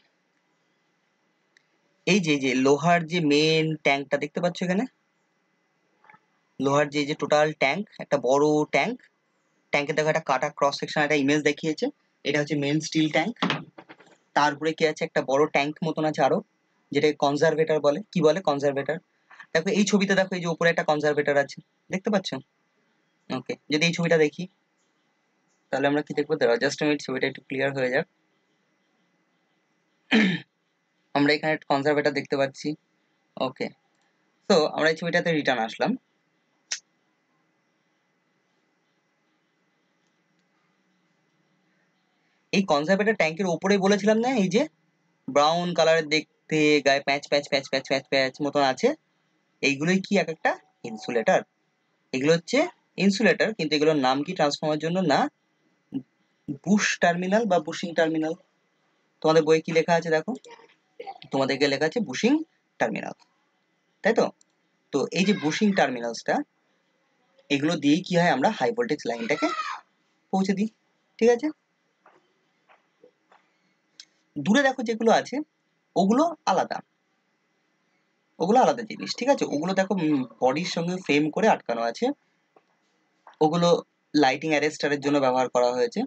Speaker 1: এই যে লোহার যে মেন ট্যাঙ্কটা দেখতে পাচ্ছ এখানে, লোহার যে টোটাল ট্যাঙ্ক, একটা বড় ট্যাঙ্ক। ট্যাঙ্কে দেখো একটা কাটা ক্রস সেকশন একটা ইমেজ দেখিয়েছে। এটা হচ্ছে মেন স্টিল ট্যাঙ্ক। তারপরে কি আছে, একটা বড় ট্যাঙ্ক মতন আছে আরো, যেটাকে কনজারভেটর বলে। কি বলে? কনজারভেটর। দেখো এই ছবিতে, দেখো এই যে উপরে একটা কনজারভেটর আছে, দেখতে পাচ্ছ? ওকে, যদি এই ছবিটা দেখি তাহলে আমরা কি দেখবো? দাঁড়াও জাস্ট মিনিট, ছবিটা একটু ক্লিয়ার হয়ে যাক। আমরা এখানে একটা কনজারভেটর দেখতে পাচ্ছি। ওকে, তো আমরা এই ছবিটাতে রিটার্ন আসলাম। এই কনজারভেটর ট্যাঙ্কের ওপরেই বলেছিলাম না, এই যে ব্রাউন কালারের দেখতে, গায়ে প্যাচ প্যাচ প্যাচ প্যাচ প্যাচ প্যাচ মতন আছে, এইগুলোই কি এক একটা ইনসুলেটর। এগুলো হচ্ছে ইনসুলেটর, কিন্তু এগুলোর নাম কি ট্রান্সফর্মার জন্য না, বুশ টার্মিনাল বা বুশিং টার্মিনাল। তোমাদের বইয়ে কি লেখা আছে দেখো, তোমাদেরকে লেখা আছে বুশিং টার্মিনাল, তাই তো? তো এই যে বুশিং টার্মিনালসটা, এগুলো দিয়েই কি হয়, আমরা হাই ভোল্টেজ লাইনটাকে পৌঁছে দিই। ঠিক আছে, দূরে দেখো যেগুলো আছে ওগুলো আলাদা, ওগুলো আলাদা জিনিস। ঠিক আছে, ওগুলো দেখো বডির সঙ্গে ফ্রেম করে আটকানো আছে, ওগুলো লাইটিং অ্যারেস্টারের জন্য ব্যবহার করা হয়েছে।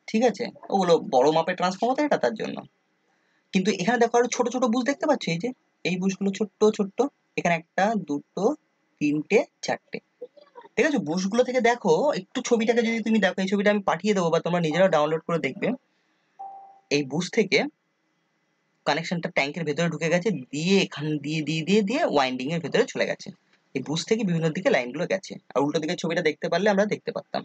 Speaker 1: ঠিক আছে, ওগুলো বড় মাপের ট্রান্সফর্মার, এটা তার জন্য। কিন্তু এখানে দেখো আরো ছোট ছোট বুশ দেখতে পাচ্ছ, এই যে এই বুশগুলো ছোট্ট ছোট্ট, এখানে একটা, দুটো, তিনটে, চারটে। ঠিক আছে, বুশগুলো থেকে দেখো একটু, ছবিটাকে যদি তুমি দেখো, এই ছবিটা আমি পাঠিয়ে দেবো বা তোমরা নিজেরাও ডাউনলোড করে দেখবে। এই বুশ থেকে কানেকশনটা ট্যাঙ্কের ভেতরে ঢুকে গেছে, দিয়ে এখান দিয়ে দিয়ে দিয়ে দিয়ে ওয়াইন্ডিং এর ভেতরে চলে গেছে। এই বুশ থেকে বিভিন্ন দিকে লাইনগুলো গেছে, আর উল্টো দিকে ছবিটা দেখতে পারলে আমরা দেখতে পারতাম।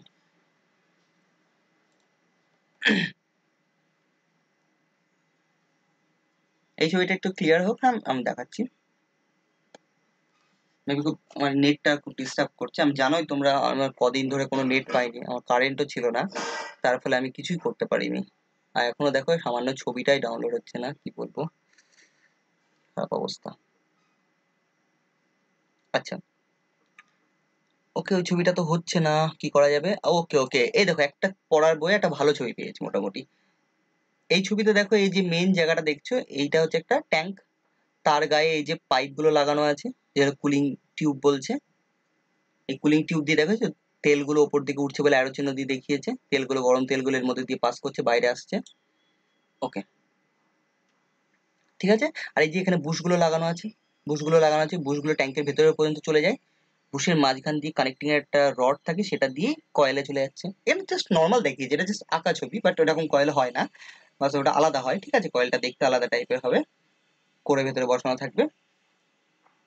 Speaker 1: এই ছবিটা একটু ক্লিয়ার হোক, আমি দেখাচ্ছি। মেবি খুব আমার নেটটা খুব ডিস্টার্ব করছে, আমি জানোই তোমরা, আমার কদিন ধরে কোনো নেট পাইনি, আমার কারেন্টও ছিল না, তার ফলে আমি কিছুই করতে পারিনি। আর এখনো দেখো সামান্য ছবিটাই ডাউনলোড হচ্ছে না, কি বলবো, খারাপ অবস্থা। আচ্ছা, ওকে, ওই ছবিটা তো হচ্ছে না, কি করা যাবে? ওকে ওকে, এই দেখো একটা পড়ার বইয়ে একটা ভালো ছবি পেয়েছি মোটামুটি। এই ছবিতে দেখো এই যে মেন জায়গাটা দেখছো, এইটা হচ্ছে একটা ট্যাঙ্ক। তার গায়ে এই যে পাইপ গুলো লাগানো আছে, যেটা কুলিং টিউব বলছে। এই কুলিং টিউব দিয়ে দেখেছো তেলগুলো ওপর দিকে উঠছে বলে অ্যারো চিহ্ন দিয়ে দেখিয়েছে, তেলগুলো, গরম তেলগুলো এর মধ্যে দিয়ে পাস করছে, বাইরে আসছে। ওকে, ঠিক আছে। আর এই যে এখানে বুশগুলো লাগানো আছে, বুশগুলো লাগানো আছে, বুশগুলো ট্যাঙ্কের ভেতরে পর্যন্ত চলে যায়। বুশের মাঝখান দিয়ে কানেক্টিং এর একটা রড থাকে, সেটা দিয়ে কয়েলে চলে যাচ্ছে। এটা জাস্ট নর্মাল দেখিয়েছে, এটা জাস্ট আঁকা ছবি, বাট ওরকম কয়েল হয় না, বাস ওটা আলাদা হয়। ঠিক আছে, কয়েলটা দেখতে আলাদা টাইপের হবে, করে ভেতরে বসানো থাকবে।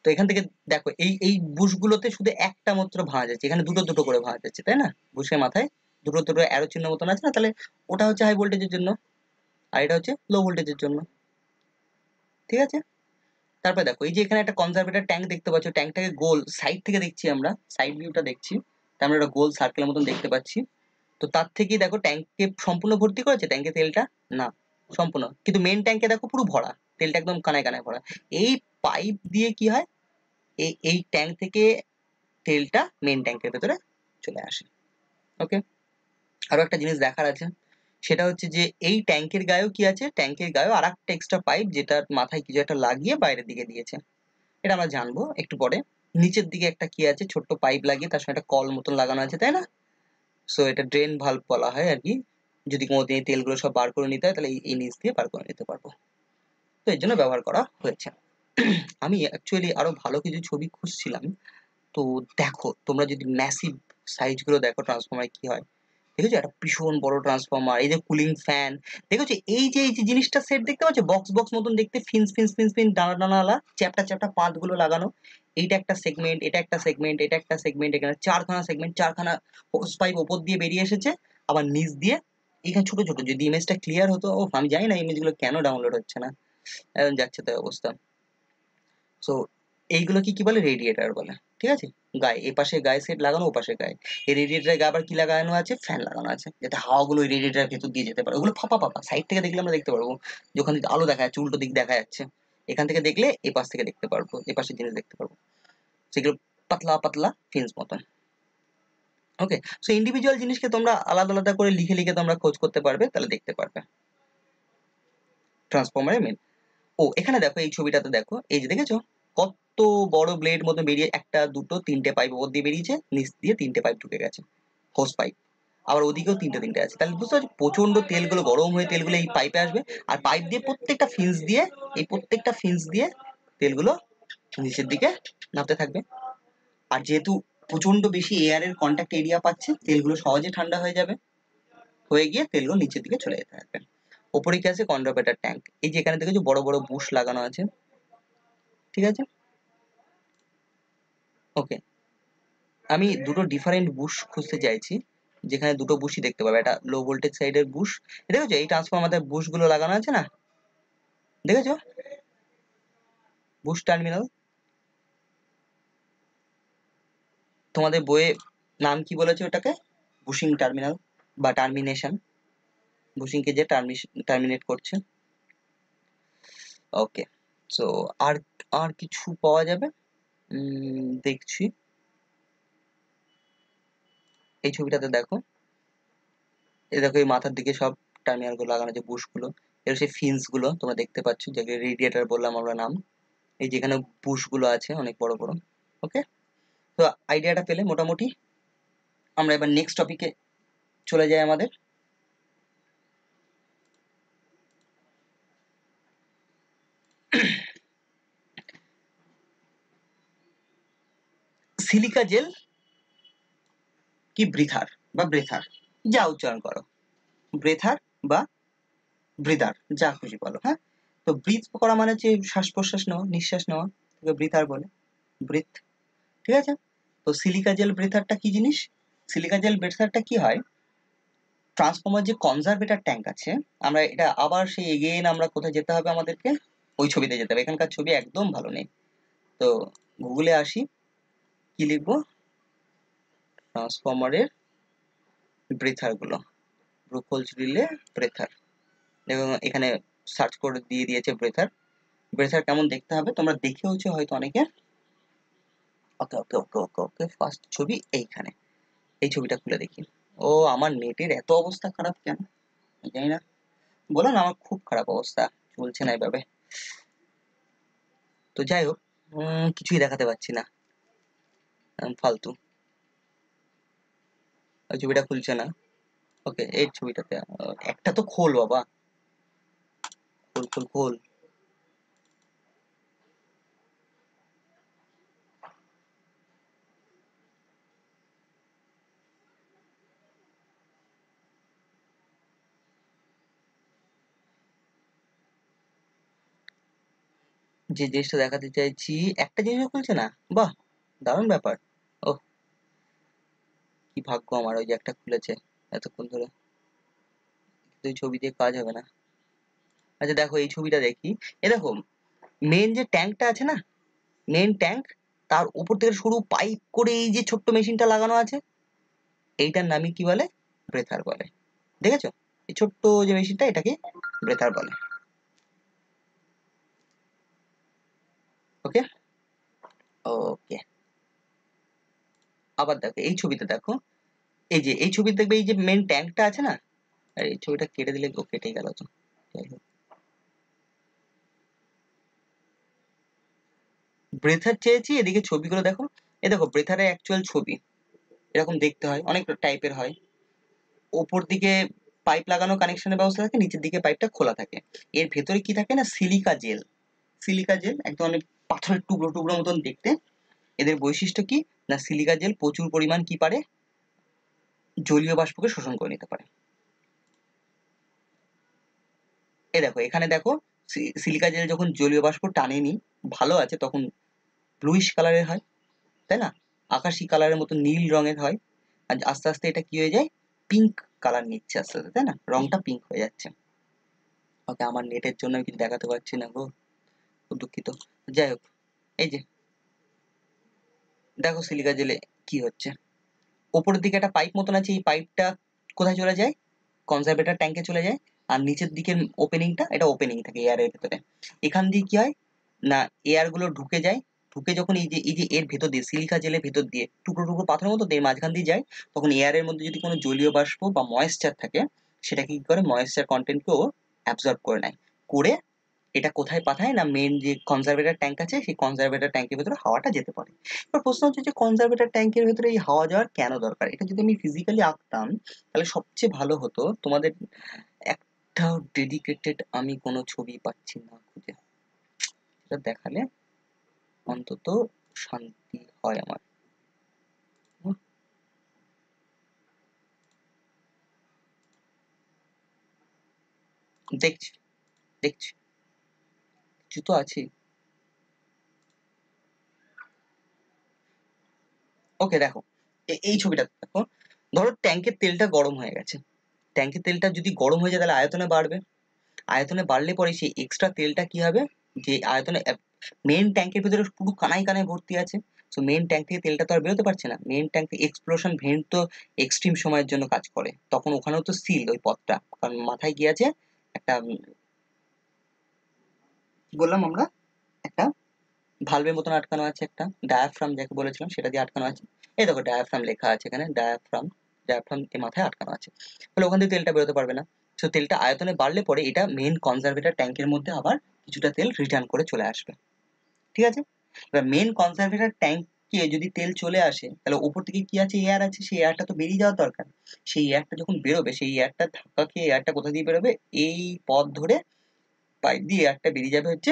Speaker 1: তো এখান থেকে দেখো এই এই বুশগুলোতে শুধু একটা মাত্র ভাঁজ আছে, এখানে দুটো দুটো করে ভাঁজ আছে, তাই না? বুশের মাথায় দুটো দুটো অ্যারো চিহ্ন মতন আছে না, তাহলে ওটা হচ্ছে হাই ভোল্টেজের জন্য, আর এটা হচ্ছে লো ভোল্টেজের জন্য। ঠিক আছে, তারপরে দেখো এই যে এখানে একটা কনজারভেটর ট্যাঙ্ক দেখতে পাচ্ছ, ট্যাঙ্কটাকে গোল সাইড থেকে দেখছি, আমরা সাইড ভিউটা দেখছি, তার আমরা একটা গোল সার্কেলের মতন দেখতে পাচ্ছি। তো তার থেকেই দেখো ট্যাঙ্কে সম্পূর্ণ ভর্তি করেছে ট্যাঙ্কে তেলটা? না, সম্পূর্ণ, কিন্তু মেন ট্যাঙ্কে দেখো পুরো ভরা, তেলটা একদম কানায় কানায় ভরা। এই পাইপ দিয়ে কি হয়, এই এই ট্যাঙ্ক থেকে তেলটা মেন ট্যাঙ্কের ভেতরে চলে আসে। ওকে, আরো একটা জিনিস দেখার আছে, সেটা হচ্ছে যে এই ট্যাঙ্কের গায়েও কি আছে, ট্যাঙ্কের গায়েও আর একটা এক্সট্রা পাইপ, যেটার মাথায় কিছু একটা লাগিয়ে বাইরের দিকে দিয়েছে। এটা আমরা জানবো একটু পরে। নিচের দিকে একটা কি আছে, ছোট্ট পাইপ লাগিয়ে তার সঙ্গে একটা কল মতন লাগানো আছে, তাই না? সো এটা ড্রেন ভালভ বলা হয় আর কি। যদি কোনোদিন এই তেলগুলো সব বার করে নিতে হয় তাহলে এই নিচ দিয়ে বার করে নিতে পারবো। তো এর জন্য ব্যবহার করা হয়েছে। আমি অ্যাকচুয়ালি আরো ভালো কিছু ছবি খুঁজছিলাম। তো দেখো, তোমরা যদি ম্যাসিভ সাইজ গুলো দেখো ট্রান্সফর্মার কি হয়, দেখেছো একটা ভীষণ বড় ট্রান্সফর্মার, এই যে কুলিং ফ্যান, দেখেছো এই যে জিনিসটা সেট দেখতে পাচ্ছ, বক্স বক্স মতন দেখতে, ফিন্স ফিন্স ফিন্স ফিন্স ডানা ডানাওয়ালা চ্যাপ্টা চ্যাপ্টা পাত গুলো লাগানো, এইটা একটা সেগমেন্ট, এটা একটা সেগমেন্ট, এটা একটা সেগমেন্ট, এখানে চারখানা সেগমেন্ট, চারখানা হোস পাইপ ওপর দিয়ে বেরিয়ে এসেছে, আবার নিচ দিয়ে এখানে ছোট ছোট। যদি ইমেজটা ক্লিয়ার হতো, ও আমি জানি না ইমেজগুলো কেন ডাউনলোড হচ্ছে না, এখন যাচ্ছে তাই অবস্থা। সো এইগুলোকে কি বলে, রেডিয়েটার বলে, ঠিক আছে? গায়ে এপাশে গায়ে সেট লাগানো, ওপাশে গায়ে। এই রেডিয়েটারের গায়ে আবার কি লাগানো আছে, ফ্যান লাগানো আছে, যাতে হাওয়াগুলো ওই রেডিয়েটারের ভেতর দিয়ে যেতে পারে। ওগুলো ফাঁপা ফাঁপা, সাইড থেকে দেখলে আমরা দেখতে পারবো যে ওখান থেকে আলো দেখা যাচ্ছে, উল্টো দিক দেখা যাচ্ছে। এখান থেকে দেখলে এপাশ থেকে দেখতে পারবো, এপাশের জিনিস দেখতে পারবো। সেগুলো পাতলা পাতলা ফিন্স মতন। ওকে, সো ইন্ডিভিজুয়াল জিনিসকে তোমরা আলাদা আলাদা করে লিখে লিখে তোমরা খোঁজ করতে পারবে, তাহলে দেখতে পারবে ট্রান্সফরমারের মেন। ও এখানে দেখো, এই ছবিটাতে দেখো, এই যে দেখেছো কত বড় ব্লেড মতো বেরিয়ে, একটা দুটো তিনটে পাইপ ওপর দিয়ে বেরিয়েছে, নিচ দিয়ে তিনটে পাইপ ঢুকে গেছে, হোস পাইপ। আবার ওদিকেও তিনটে তিনটে আছে, তাহলে বুঝতে পারছো প্রচন্ড তেলগুলো গরম হয়ে তেলগুলো এই পাইপে আসবে, আর পাইপ দিয়ে প্রত্যেকটা ফিন্স দিয়ে, এই প্রত্যেকটা ফিন্স দিয়ে তেলগুলো নিচের দিকে নামতে থাকবে। আর যেহেতু প্রচন্ড বেশি এয়ারের কন্ট্যাক্ট এরিয়া পাচ্ছে, তেলগুলো সহজে ঠান্ডা হয়ে যাবে, হয়ে গিয়ে তেলগুলো নিচের দিকে চলে যেতে থাকবে। ওপরে কি আছে, কনডেনসার ট্যাঙ্ক। এই যে এখানে দেখেছো বড় বড় বুশ লাগানো আছে, ঠিক আছে? ওকে, আমি দুটো ডিফারেন্ট বুশ খুঁজতে চাইছি, যেখানে দুটো বুশই দেখতে পাবে। এটা লো ভোল্টেজ সাইডের বুশ, দেখেছো এই ট্রান্সফরমারের বুশ গুলো লাগানো আছে না, দেখেছো বুশ টার্মিনাল? তোমাদের বইয়ে নাম কি বলেছে ওটাকে, বুশিং টার্মিনাল বা টার্মিনেশন, বুশিং কে যে টার্মিনেট করছে। ওকে, সো আর আর কিছু পাওয়া যাবে? দেখছি, এই ছবিটাতে দেখো, এই দেখো এই মাথার দিকে সব টার্মিনাল গুলো লাগানো আছে, বুশ গুলো। এর সেই ফিন্স গুলো তোমরা দেখতে পাচ্ছ, যেগুলো রেডিয়েটার বললাম আমরা নাম। এই যেখানে বুশ গুলো আছে অনেক বড় বড়। ওকে, তো আইডিয়াটা পেলে মোটামুটি। আমরা এবার নেক্সট টপিকে চলে যাই আমাদের। সিলিকা জেল কি ব্রিথার বা ব্রেথার, যা উচ্চারণ করো, ব্রেথার বা ব্রিদার, যা খুশি বলো, হ্যাঁ? তো ব্রিথ করা মানে হচ্ছে শ্বাস প্রশ্বাস নেওয়া, নিঃশ্বাস নেওয়া, ব্রিথার বলে, ব্রিথ, ঠিক আছে? তো সিলিকা জেল ব্রেথারটা কি জিনিস? সিলিকা জেল ব্রেথারটা কি হয়, ট্রান্সফর্মার যে কনজারভেটর ট্যাঙ্ক আছে, আমরা এটা আবার সেই এগেইন আমরা কোথায় যেতে হবে আমাদেরকে, ওই ছবিতে যেতে হবে। এখানকার ছবি একদম ভালো নেই, তো গুগলে আসি, কি লিখবো, ট্রান্সফর্মারের ব্রেথার গুলো, ব্রুকোলস রিলে ব্রেথার, এবং এখানে সার্চ করে দিয়ে দিয়েছে ব্রেথার। ব্রেথার কেমন দেখতে হবে তোমরা দেখেওছো হয়তো অনেকে। ওকে ওকে ওকে ওকে ওকে, ফার্স্ট ছবি এইখানে, এই ছবিটা খুলে দেখি। ও আমার নেটের এত অবস্থা খারাপ কেন জানি না, বলো না, আমার খুব খারাপ অবস্থা, চলছে না এভাবে। তো যাই হোক, কিছুই দেখাতে পাচ্ছি না, ফালতু, ওই ছবিটা খুলছে না। ওকে, এই ছবিটাতে একটা তো খোল বাবা, খোল খোল খোল। যে জিনিসটা দেখাতে চাইছি, একটা জিনিসও খুলছে না, বাহ, দারুণ ব্যাপার। ও, কি ভাগ্য আমার, ওই যে একটা খুলেছে এতক্ষণ ধরে, কিন্তু এই ছবি দিয়ে কাজ হবে না। আচ্ছা দেখো, এই ছবিটা দেখি, এ দেখো মেন যে ট্যাঙ্কটা আছে না, মেন ট্যাঙ্ক, তার উপর থেকে সরু পাইপ করে এই যে ছোট্ট মেশিনটা লাগানো আছে, এইটার নামই কি বলে, ব্রেথার বলে। দেখেছো, এই ছোট্ট যে মেশিনটা, এটাকে ব্রেথার বলে। ওকে ওকে, আবার দেখো এই ছবিতে দেখো, এই যে এই ছবিতে দেখবে এই যে মেন ট্যাঙ্কটা আছে না, আর এই ছবিটা কেটে দিলে, ও কেটে গেল তো, যাই হোক, ব্রেথার চেয়েছি, এদিকে ছবিগুলো দেখো। দেখো ব্রেথারের অ্যাকচুয়াল ছবি এরকম দেখতে হয়, অনেক টাইপের হয়। ওপর দিকে পাইপ লাগানো কানেকশনের ব্যবস্থা থাকে, নিচের দিকে পাইপটা খোলা থাকে। এর ভেতরে কি থাকে না, সিলিকা জেল। সিলিকা জেল একদম অনেক পাথরের টুকরো টুকরো মতন দেখতে। এদের বৈশিষ্ট্য কি না, সিলিকা জেল প্রচুর পরিমাণ কি পারে, জলীয় বাষ্পকে শোষণ করে নিতে পারে। দেখো এখানে দেখো, সিলিকা জেল যখন জলীয় বাষ্প টানেনি, ভালো আছে, তখন ব্লুইশ কালারের হয়, তাই না? আকাশি কালারের মতো নীল রঙের হয়। আর আস্তে আস্তে এটা কি হয়ে যায়, পিঙ্ক কালার নিচ্ছে আস্তে আস্তে, তাই না? রংটা পিঙ্ক হয়ে যাচ্ছে। ওকে, আমার নেটের জন্য আমি কিছু দেখাতে পারছি না গো, খুব দুঃখিত। যাই হোক, এই যে দেখো সিলিকা জেলে কি হচ্ছে, ওপরের দিকে একটা পাইপ মতন আছে, এই পাইপটা কোথায় চলে যায়, কনজারভেটর ট্যাঙ্কে চলে যায়। আর নিচের দিকের ওপেনিংটা, এটা ওপেনিং থাকে এয়ারের ভেতরে। এখান দিয়ে কি হয় না, এয়ার গুলো ঢুকে যায়। ঢুকে যখন এই যে এর ভেতর দিয়ে, সিলিকা জেলের ভেতর দিয়ে টুকরো টুকরো পাথরের মতো এর মাঝখান দিয়ে যায়, তখন এয়ারের মধ্যে যদি কোনো জলীয় বাষ্প বা ময়েশ্চার থাকে, সেটা কি করে, ময়েশ্চার কন্টেন্টকেও অ্যাবজর্ব করে নেয়। করে এটা কোথায় পাঠায় না, মেন যে কনজারভেটর ট্যাঙ্ক আছে, সেই কনজারভেটর ট্যাঙ্কের ভেতরে হাওয়াটা যেতে পারে। এবার প্রশ্ন হচ্ছে যে কনজারভেটর ট্যাঙ্কের ভেতরে এই হাওয়া যাওয়ার কেন দরকার? এটা যদি আমি ফিজিক্যালি আঁকতাম তাহলে সবচেয়ে ভালো হতো। তোমাদের একটাও ডেডিকেটেড আমি কোনো ছবি পাচ্ছি না খুঁজে, এটা দেখালে অন্তত শান্তি হয় আমার। হুম, দেখছি দেখছি, কিছু তো আছে। ওকে দেখো, এই ছবিটা দেখো। ধরো ট্যাঙ্কের তেলটা গরম হয়ে গেছে, ট্যাঙ্কের তেলটা যদি গরম হয়ে যায় তাহলে আয়তনে বাড়বে। আয়তনে বাড়লে পরে সেই এক্সট্রা তেলটা কি হবে, যে আয়তনে মেন ট্যাঙ্কের ভিতরে পুরো কানায় কানায় ভর্তি আছে। সো মেন ট্যাঙ্ক থেকে তেলটা তো আর বেরোতে পারছে না। মেন ট্যাঙ্ক থেকে এক্সপ্লোশন ভেন্ট তো এক্সট্রিম সময়ের জন্য কাজ করে, তখন ওখানেও তো সিল ওই পথটা, কারণ মাথায় কি আছে, একটা কি বললাম আমরা, একটা ভালভের মতন আটকানো আছে, একটা ডায়াফ্রাম যাকে বলেছিলাম সেটা দিয়ে আটকানো আছে। এই দেখো ডায়াফ্রাম লেখা আছে এখানে, ডায়াফ্রাম, ডায়াফ্রাম এর মাথায় আটকানো আছে। ফলে ওখান থেকে তেলটা বেরোতে পারবে না। তো তেলটা আয়তনে বাড়লে পরে এটা মেন কনজারভেটর ট্যাঙ্কের মধ্যে আবার কিছুটা তেল রিটার্ন করে চলে আসবে। ঠিক আছে? এবার মেন কনজারভেটর ট্যাঙ্কে যদি তেল চলে আসে, তাহলে উপর থেকে কি আছে, এয়ার আছে, সেই এয়ারটা তো বেরিয়ে যাওয়ার দরকার। সেই এয়ারটা যখন বেরোবে, সেই এয়ারটা ধাক্কা খেয়ে এয়ারটা কোথা দিয়ে বেরোবে, এই পথ ধরে পাইপ দিয়ে এয়ারটা বেরিয়ে যাবে হচ্ছে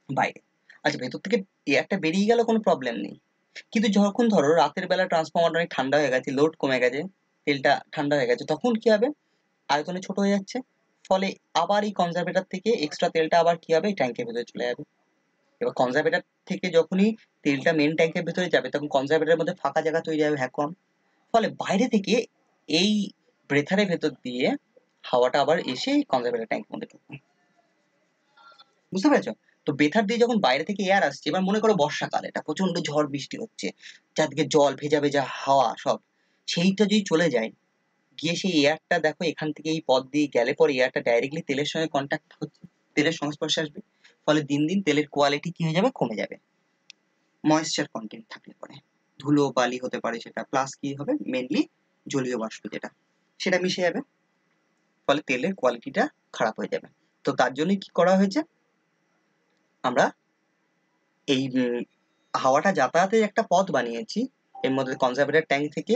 Speaker 1: বাইরে। আচ্ছা, ভেতর থেকে এয়ারটা বেরিয়ে গেল কোনো প্রবলেম নেই। কিন্তু যখন ধরো রাতের বেলা ট্রান্সফরমার অনেক ঠান্ডা হয়ে গেছে, লোড কমে গেছে, তেলটা ঠান্ডা হয়ে গেছে, তখন কি হবে, আয়তনে ছোট হয়ে যাচ্ছে। ফলে আবার এই কনজারভেটর থেকে এক্সট্রা তেলটা আবার কি হবে, ট্যাঙ্কের ভেতরে চলে যাবে। এবার কনজারভেটর থেকে যখনই তেলটা মেন ট্যাঙ্কের ভেতরে যাবে, তখন কনজারভেটরের মধ্যে ফাঁকা জায়গা তৈরি হবে, ভ্যাকুয়াম। ফলে বাইরে থেকে এই ব্রেথারের ভেতর দিয়ে হাওয়াটা আবার এসে কনজারভেটর ট্যাঙ্কের মধ্যে ঢুকবে। বুঝতে পেরেছো? তো বেথার দিয়ে যখন বাইরে থেকে এয়ার আসছে, এবার মনে করো বর্ষাকাল, এটা প্রচন্ড ঝড় বৃষ্টি হচ্ছে, চারদিকে জল, ভেজা ভেজা হাওয়া সব, সেইটা যদি চলে যায়, গিয়ে সেই এয়ারটা দেখো এখান থেকে এই পথ দিয়ে গেলে পরে এয়ারটা ডাইরেক্টলি তেলের সঙ্গে কন্ট্যাক্ট হচ্ছে, তেলের সংস্পর্শে আসবে। ফলে দিন দিন তেলের কোয়ালিটি কি হয়ে যাবে, কমে যাবে। ময়েশ্চার কন্টেন্ট থাকলে পরে ধুলো বালি হতে পারে সেটা, প্লাস কি হবে, মেনলি জলীয় বাষ্প যেটা, সেটা মিশে যাবে। ফলে তেলের কোয়ালিটিটা খারাপ হয়ে যাবে। তো তার জন্য কি করা হয়েছে, আমরা এই হাওয়াটা যাতায়াতের একটা পথ বানিয়েছি। এর মধ্যে কনজারভেটর ট্যাঙ্ক থেকে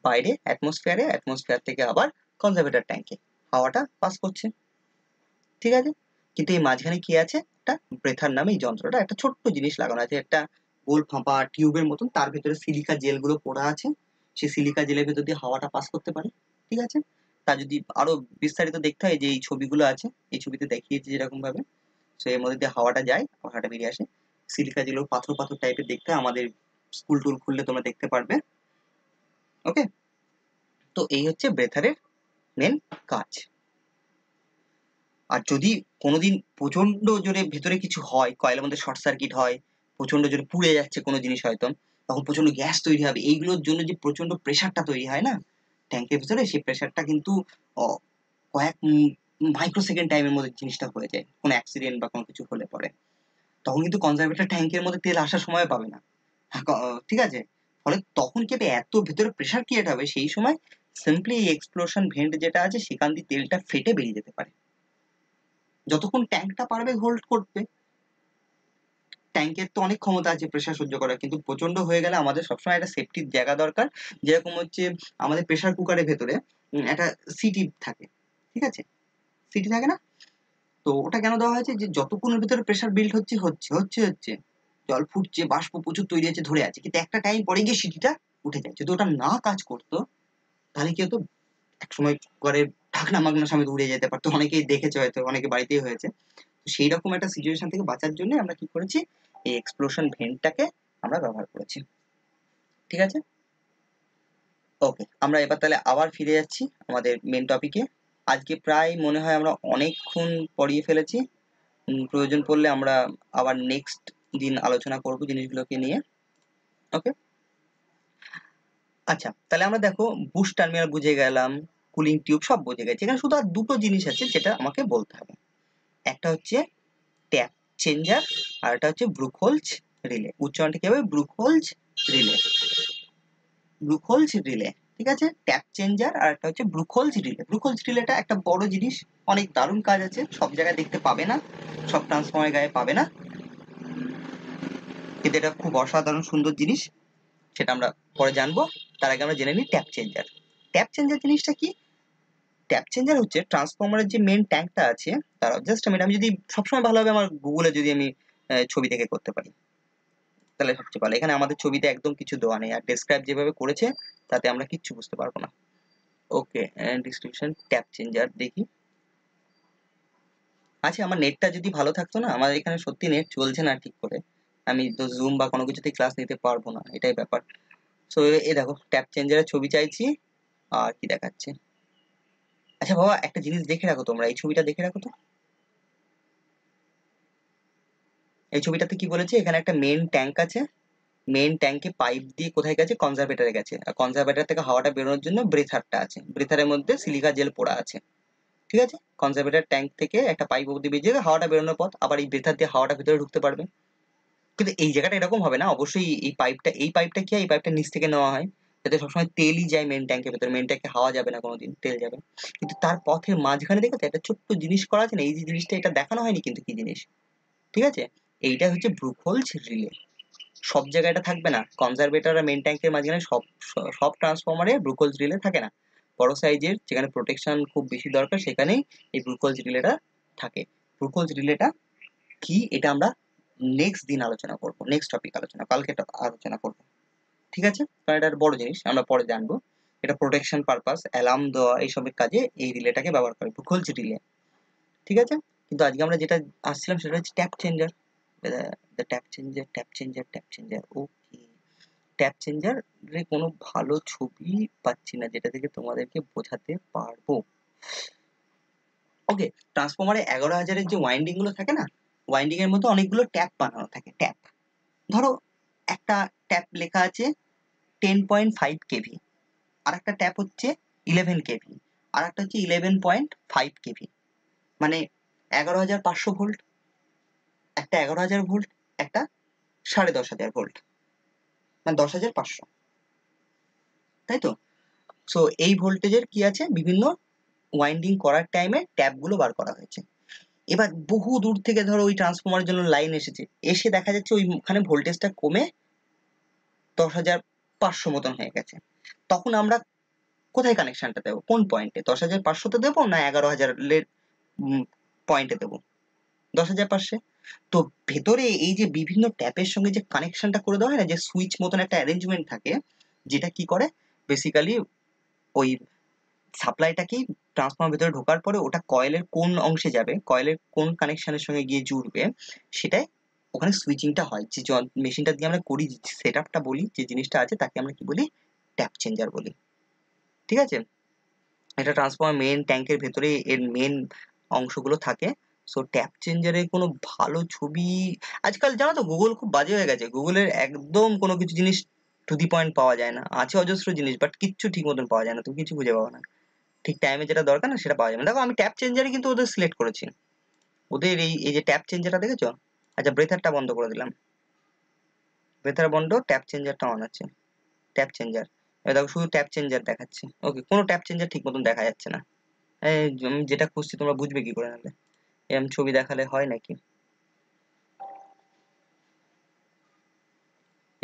Speaker 1: বাইরে অ্যাটমসফিয়ারে, অ্যাটমসফিয়ার থেকে আবার কনজারভেটর ট্যাঙ্কে হাওয়াটা পাস করছে। ঠিক আছে? কিন্তু এই মাঝখানে কি আছে, একটা ব্রেথার নামে এই যন্ত্রটা, একটা ছোট্ট জিনিস লাগানো আছে, একটা গোল ফাঁপা টিউবের মতন, তার ভেতরে সিলিকা জেল গুলো পোড়া আছে। সেই সিলিকা জেলের ভেতর দিয়ে হাওয়াটা পাস করতে পারে। ঠিক আছে? তা যদি আরো বিস্তারিত দেখতে হয়, যে এই ছবিগুলো আছে, এই ছবিতে দেখিয়েছি যেরকম ভাবে, সো এর মধ্যে দিয়ে হাওয়াটা যায়, হাওয়াটা বেরিয়ে আসে। সিলিকা যেগুলো পাথর পাথর টাইপের দেখতে হয়, আমাদের স্কুল টুল খুললে তোমরা দেখতে পারবে। ওকে, তো এই হচ্ছে ব্রেথারের মেন কাজ। আর যদি কোনোদিন প্রচন্ড জোরে ভেতরে কিছু হয়, কয়েলের মধ্যে শর্ট সার্কিট হয়, প্রচন্ড জোরে পুড়ে যাচ্ছে কোনো জিনিস হয়তো, তখন প্রচন্ড গ্যাস তৈরি হবে। এইগুলোর জন্য যে প্রচন্ড প্রেশারটা তৈরি হয় না ট্যাঙ্কের ভিতরে, সেই প্রেশারটা কিন্তু কয়েক মাইক্রো সেকেন্ড টাইমের মধ্যে জিনিসটা হয়ে যায়, কোনো অ্যাক্সিডেন্ট বা কোনো কিছু হলে পরে। তখন কিন্তু কনজারভেটর ট্যাঙ্কের মধ্যে তেল আসার সময় পাবে না। ঠিক আছে? ফলে তখন কি হবে, এত ভেতরে প্রেশার ক্রিয়েট হবে, সেই সময় সিম্পলি এক্সপ্লোশন ভেন্ট যেটা আছে সেখান দিয়ে তেলটা ফেটে বেরিয়ে যেতে পারে, যতক্ষণ ট্যাঙ্কটা পারবে হোল্ড করতে। ট্যাঙ্কের তো অনেক ক্ষমতা আছে প্রেসার সহ্য করার, কিন্তু প্রচন্ড হয়ে গেলে আমাদের সবসময় একটা সেফটির জায়গা দরকার। যেরকম হচ্ছে আমাদের প্রেসার কুকারের ভেতরে একটা সিটি থাকে, ঠিক আছে, সিটি থাকে না? তো ওটা কেন দেওয়া হয়েছে, যে যতক্ষণের ভিতরে প্রেসার বিল্ড হচ্ছে হচ্ছে হচ্ছে হচ্ছে জল ফুটছে, বাষ্প প্রচুর তৈরি হচ্ছে, ধরে আছে, কিন্তু একটা টাইম পরে গিয়ে সিটিটা উঠে যায়। যদি ওটা না কাজ করতো তাহলে কি হতো, একসময় ঘরের ঢাকনা মাগনা সমেত উড়ে যেতে পারতো। অনেকেই দেখেছে, হয়তো অনেকে বাড়িতেই হয়েছে। তো সেই রকম একটা সিচুয়েশন থেকে বাঁচার জন্য আমরা কি করেছি, এই এক্সপ্লোশন ভেন্টটাকে আমরা ব্যবহার করেছি। ঠিক আছে, ওকে, আমরা এবার তাহলে আবার ফিরে যাচ্ছি আমাদের মেন টপিকে। আজকে প্রায় মনে হয় আমরা অনেকক্ষণ পড়িয়ে ফেলেছি। প্রয়োজন পড়লে আমরা আবার নেক্সট দিন আলোচনা করব জিনিসগুলোকে নিয়ে। ওকে, আচ্ছা, তাহলে আমরা দেখো বুস্ট টার্মিনাল বুঝে গেলাম, কুলিং টিউব সব বুঝে গেছি। এখানে শুধু আর দুটো জিনিস আছে যেটা আমাকে বলতে হবে। একটা হচ্ছে ট্যাপ চেঞ্জার, আর একটা হচ্ছে ব্রুকহোলজ রিলে। উচ্চারণটা কি হবে? ব্রুকহোলজ রিলে, ব্রুকহোলজ রিলে। ঠিক আছে, ট্যাপ চেঞ্জার আর একটা হচ্ছে ব্রুকহোলজ রিলে। ব্রুকহোলজ রিলেটা একটা বড় জিনিস, অনেক দারুণ কাজ আছে, সব জায়গায় দেখতে পাবে না, সব ট্রান্সফর্মারের গায়ে পাবে না, কিন্তু এটা খুব অসাধারণ সুন্দর জিনিস, সেটা আমরা পরে জানবো। তার আগে আমরা জেনে নিই ট্যাপ চেঞ্জার। ট্যাপ চেঞ্জার জিনিসটা কি? ট্যাপ চেঞ্জার হচ্ছে ট্রান্সফর্মারের যে মেন ট্যাঙ্কটা আছে, তার জাস্ট আমি যদি সবসময় ভালোভাবে আমার গুগলে যদি আমি ছবি দেখে করতে পারি তাহলে সবচেয়ে ভালো। এখানে আমাদের ছবিতে একদম কিছু দেওয়া নেই, আর ডেসক্রাইব যেভাবে করেছে তাতে আমরা কিচ্ছু বুঝতে পারবো না। ওকে, ডিসক্রিপশন ট্যাপ চেঞ্জার দেখি। আচ্ছা, আমার নেটটা যদি ভালো থাকতো না, আমার এখানে সত্যি নেট চলছে না ঠিক করে, আমি তো জুম বা কোনো কিছুতে ক্লাস নিতে পারবো না, এটাই ব্যাপার। সো এই দেখো ট্যাপ চেঞ্জারের ছবি চাইছি, আর কি দেখাচ্ছে। আচ্ছা বাবা, একটা জিনিস দেখে রাখো, তোমরা এই ছবিটা দেখে রাখো তো। এই ছবিটাতে কি বলেছে, এখানে একটা মেন ট্যাঙ্ক আছে, মেন ট্যাঙ্কে পাইপ দিয়ে কোথায় গেছে, কনজারভেটরে গেছে, আর কনজারভেটর থেকে হাওয়াটা বেরোনোর জন্য ব্রেথারটা আছে, ব্রেথারের মধ্যে সিলিকা জেল পোড়া আছে। ঠিক আছে, কনজারভেটর ট্যাঙ্ক থেকে একটা পাইপ অব্দি বেরিয়ে হাওয়াটা বেরোনোর পথ, আবার এই ব্রেথার দিয়ে হাওয়াটা ভিতরে ঢুকতে পারবে। কিন্তু এই জায়গাটা এরকম হবে না, অবশ্যই এই পাইপটা কি হয়, এই পাইপটা নিচ থেকে নেওয়া হয়, যাতে সবসময় তেলই যায় মেন ট্যাঙ্কের ভেতরে, মেন ট্যাঙ্কে হাওয়া যাবে না কোনোদিন, তেল যাবে। কিন্তু তার পথের মাঝখানে দেখো তো একটা ছোট্ট জিনিস করা আছে না, এই যে জিনিসটা, এটা দেখানো হয়নি কিন্তু কি জিনিস। ঠিক আছে, এইটা হচ্ছে ব্রুকহোলজ রিলে। সব জায়গায় এটা থাকবে না, কনজারভেটর আর মেন ট্যাঙ্কের মাঝখানে সব ট্রান্সফরমারে ব্রুকহোলজ রিলে থাকে না। বড় সাইজের যেখানে প্রোটেকশন খুব বেশি দরকার সেখানেই এই ব্রুকহোলজ রিলেটা থাকে। ব্রুকহোলজ রিলেটা কি, এটা আমরা নেক্সট দিন আলোচনা করব, নেক্সট টপিক আলোচনা, কালকে আলোচনা করব। ঠিক আছে, কারণ এটা বড় জিনিস, আমরা পরে জানবো। এটা প্রোটেকশন পারপাস, অ্যালার্ম দেওয়া এইসবের কাজে এই রিলেটাকে ব্যবহার করে, ব্রুকহোলজ রিলে। ঠিক আছে, কিন্তু আজকে আমরা যেটা আসছিলাম সেটা হচ্ছে ট্যাপ চেঞ্জার। ট্যাপ চেঞ্জার ওকে। ট্যাপ চেঞ্জারের কোনো ভালো ছবি পাচ্ছি না যেটা থেকে তোমাদেরকে বোঝাতে পারবো। ওকে, ট্রান্সফরমারে 11,000-এর যে ওয়াইন্ডিং গুলো থাকে না, ওয়াইন্ডিং এর মধ্যে অনেকগুলো ট্যাপ বানানো থাকে। ট্যাপ, ধরো একটা ট্যাপ লেখা আছে 10.5 কেভি, আর একটা ট্যাপ হচ্ছে 11 কেভি, আর একটা হচ্ছে 11.5 কেভি, মানে 11,500 ভোল্ট, একটা 11,000 ভোল্ট, একটা 10,500 ভোল্ট, মানে 10,500, তাই তো? সো এই ভোল্টেজের কি আছে, বিভিন্ন ওয়াইন্ডিং করার টাইমে ট্যাপগুলো বার করা হয়েছে। এবার বহু দূর থেকে ধরো ওই ট্রান্সফরমারের জন্য লাইন এসেছে, এসে দেখা যাচ্ছে ওইখানে ভোল্টেজটা কমে 10,500 মতন হয়ে গেছে। তখন আমরা কোথায় কানেকশনটা দেবো, কোন পয়েন্টে, 10,500-তে দেবো না 11,000-এর পয়েন্টে দেবো? 10,500। তো ভেতরে এই যে বিভিন্ন ট্যাপের সঙ্গে যে কানেকশনটা করে দেওয়া হয় না, যে সুইচ মতন একটা অ্যারেঞ্জমেন্ট থাকে, যেটা কি করে বেসিক্যালি ওই সাপ্লাইটাকেই ট্রান্সফর্মার ভেতরে ঢোকার পরে ওটা কয়েলের কোন অংশে যাবে, কয়েলের কোন কানেকশনের সঙ্গে গিয়ে জুড়বে, সেটাই ওখানে সুইচিংটা হয়। যে মেশিনটা দিয়ে আমরা করি, সেট আপটা বলি, যে জিনিসটা আছে তাকে আমরা কি বলি, ট্যাপ চেঞ্জার বলি। ঠিক আছে, এটা ট্রান্সফর্মার মেন ট্যাঙ্কের ভেতরে এর মেন অংশগুলো থাকে। সো ট্যাপ চেঞ্জারের কোনো ভালো ছবি আজকাল জানো তো, গুগল খুব বাজে হয়ে গেছে, গুগলের একদম কোনো কিছু জিনিস টু দি পয়েন্ট পাওয়া যায় না, আছে অজস্র জিনিস বাট কিচ্ছু ঠিক মতন পাওয়া যায় না, তুমি কিছু খুঁজে পাবো না, ঠিক টাইমে যেটা দরকার না সেটা পাওয়া যাবে না। দেখো আমি ট্যাপ চেঞ্জারই কিন্তু ওদের সিলেক্ট করেছি, ওদের এই এই যে ট্যাপ চেঞ্জারটা দেখেছো। আচ্ছা, ব্রেথারটা বন্ধ করে দিলাম, ব্রেথার বন্ধ, ট্যাপ চেঞ্জারটা অন আছে, ট্যাপ চেঞ্জার, এবার দেখো শুধু ট্যাপ চেঞ্জার দেখাচ্ছে। ওকে, কোনো ট্যাপ চেঞ্জার ঠিক মতন দেখা যাচ্ছে না। আমি যেটা খুঁজছি তোমরা বুঝবে কি করে, নাহলে এরকম ছবি দেখালে হয় নাকি?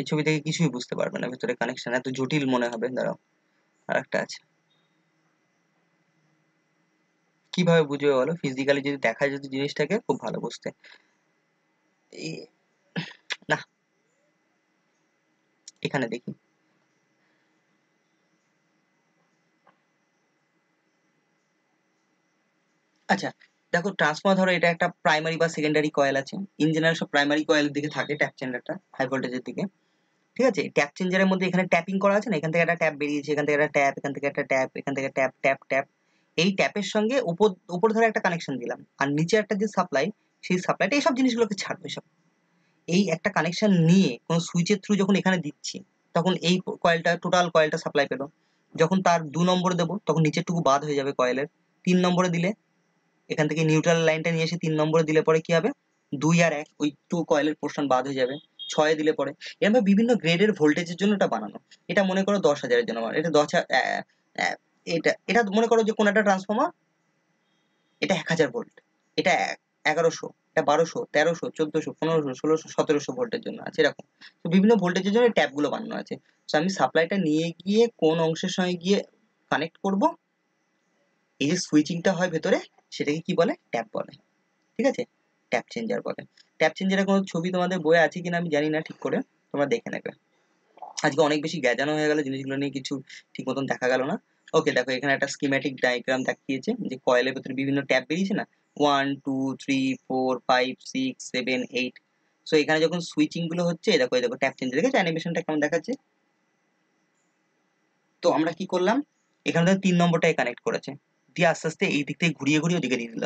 Speaker 1: ছবি থেকে কিছুই বুঝতে পারবে না, ভেতরে কানেকশন এত জটিল মনে হবে। দাঁড়াও, আর একটা আছে, কিভাবে বুঝবে বলো? ফিজিক্যালি যদি দেখা যেত জিনিসটাকে খুব ভালো বুঝতে। না, এখানে দেখি। আচ্ছা দেখো, ট্রান্সফর্মার ধরো এটা একটা প্রাইমারি বা সেকেন্ডারি কয়েল আছে। ইন জেনারেল সব প্রাইমারি কয়েলের দিকে থাকে ট্যাপ চেঞ্জারটা, হাই ভোল্টেজের দিকে। ঠিক আছে, ট্যাপ চেঞ্জারের মধ্যে এখানে ট্যাপিং করা আছে না, এখান থেকে একটা ট্যাপ বেরিয়েছে, এখান থেকে একটা ট্যাপ, এখান থেকে একটা ট্যাপ, এখান থেকে ট্যাপ ট্যাপ ট্যাপ। এই ট্যাপের সঙ্গে উপর উপর ধরে একটা কানেকশন দিলাম, আর নিচে একটা যে সাপ্লাই, সেই সাপ্লাইটা এইসব জিনিসগুলোকে ছাড়বে সব। এই একটা কানেকশন নিয়ে কোনো সুইচের থ্রু যখন এখানে দিচ্ছি, তখন এই কয়েলটা, টোটাল কয়েলটা সাপ্লাই পেলো। যখন তার 2 নম্বরে দেবো, তখন নিচেরটুকু বাদ হয়ে যাবে কয়েলের। 3 নম্বরে দিলে, এখান থেকে নিউট্রাল লাইনটা নিয়ে এসে 3 নম্বরে দিলে পরে কি হবে, 2 আর 1 ওই 2 কয়েলের পোর্শন বাদ হয়ে যাবে। 6 দিলে পরে এরকম বিভিন্ন গ্রেডের ভোল্টেজের জন্য এটা বানানো। এটা মনে করো 10,000 এর জন্য বানানো। এটা 10 এটা এটা মনে করো যে কোন একটা ট্রান্সফর্মার, এটা 1000 ভোল্ট, এটা 1100, এটা 1200, 1300, 1400, 1500, 1600, 1700 ভোল্টের জন্য আছে এরকম। তো বিভিন্ন ভোল্টেজের জন্য ট্যাপ গুলো বানানো আছে। তো আমি সাপ্লাইটা নিয়ে গিয়ে কোন অংশের সঙ্গে গিয়ে কানেক্ট করব, এই যে সুইচিংটা হয় ভেতরে, সেটাকে কি বলে, ট্যাপ বলে। ঠিক আছে, ট্যাপ চেঞ্জার বলে। ট্যাপ চেঞ্জারের কোনো ছবি তোমাদের বইয়ে আছে কিনা আমি জানি না, ঠিক করে তোমরা দেখে নেবে। আজকে অনেক বেশি গ্যাজানো হয়ে গেল, জিনিসগুলো নিয়ে কিছু ঠিক মতন দেখা গেল না। ওকে দেখো, এখানে একটা স্কিম্যাটিক ডায়াগ্রাম দেখিয়েছে, যে কয়েলের ভেতরে বিভিন্ন ট্যাপ বেরিয়েছে না, 1 2 3 4 5 6 7 8। সো এখানে যখন সুইচিং গুলো হচ্ছে, দেখো এই দেখো ট্যাপ চেঞ্জার, দেখেছো অ্যানিমেশনটা কেমন দেখাচ্ছে? তো আমরা কি করলাম, এখানে তো 3 নম্বরটাই কানেক্ট করেছে, দিয়ে আস্তে আস্তে এই দিক থেকে ঘুরিয়ে ঘুরিয়ে ওদিকে দিয়ে দিল।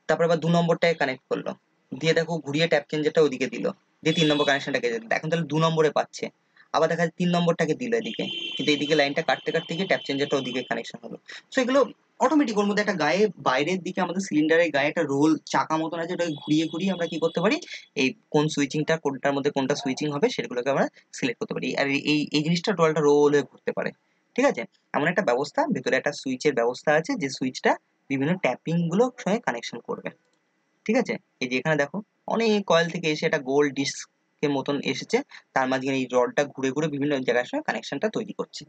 Speaker 1: তারপর আবার 2 নম্বরটায় কানেক্ট করলো, দিয়ে দেখো ঘুরিয়ে ট্যাপ চেঞ্জারটা ওদিকে দিল, দিয়ে 3 নম্বর কানেকশনটাকে দিল। এখন তাহলে 2 নম্বরে পাচ্ছে। আবার দেখা যাচ্ছে 3 নম্বরটাকে দিল এদিকে, কিন্তু এদিকে লাইনটা কাটতে কাটতে গিয়ে ট্যাপ চেঞ্জারটা ওদিকে কানেকশন হলো। সো এগুলো অটোমেটিক, ওর মধ্যে একটা গায়ে বাইরের দিকে আমাদের সিলিন্ডারের গায়ে একটা রোল চাকা মতন আছে, ওটাকে ঘুরিয়ে ঘুরিয়ে আমরা কি করতে পারি, এই কোন সুইচিংটা, কোনটার মধ্যে কোনটা সুইচিং হবে সেগুলোকে আমরা সিলেক্ট করতে পারি। আর এই এই জিনিসটা টোটালটা রোল হয়ে ঘুরতে পারে। ঠিক আছে, এমন একটা ব্যবস্থা, ভেতরে একটা সুইচের ব্যবস্থা আছে, যে সুইচটা বিভিন্ন ট্যাপিং গুলোর সঙ্গে কানেকশন করবে। ঠিক আছে, এই যে এখানে দেখো অনেক কয়েল থেকে এসে একটা গোল ডিস্কের মতন এসেছে, তার মাঝখানে এই রডটা ঘুরে ঘুরে বিভিন্ন জায়গার সঙ্গে কানেকশনটা তৈরি করছে।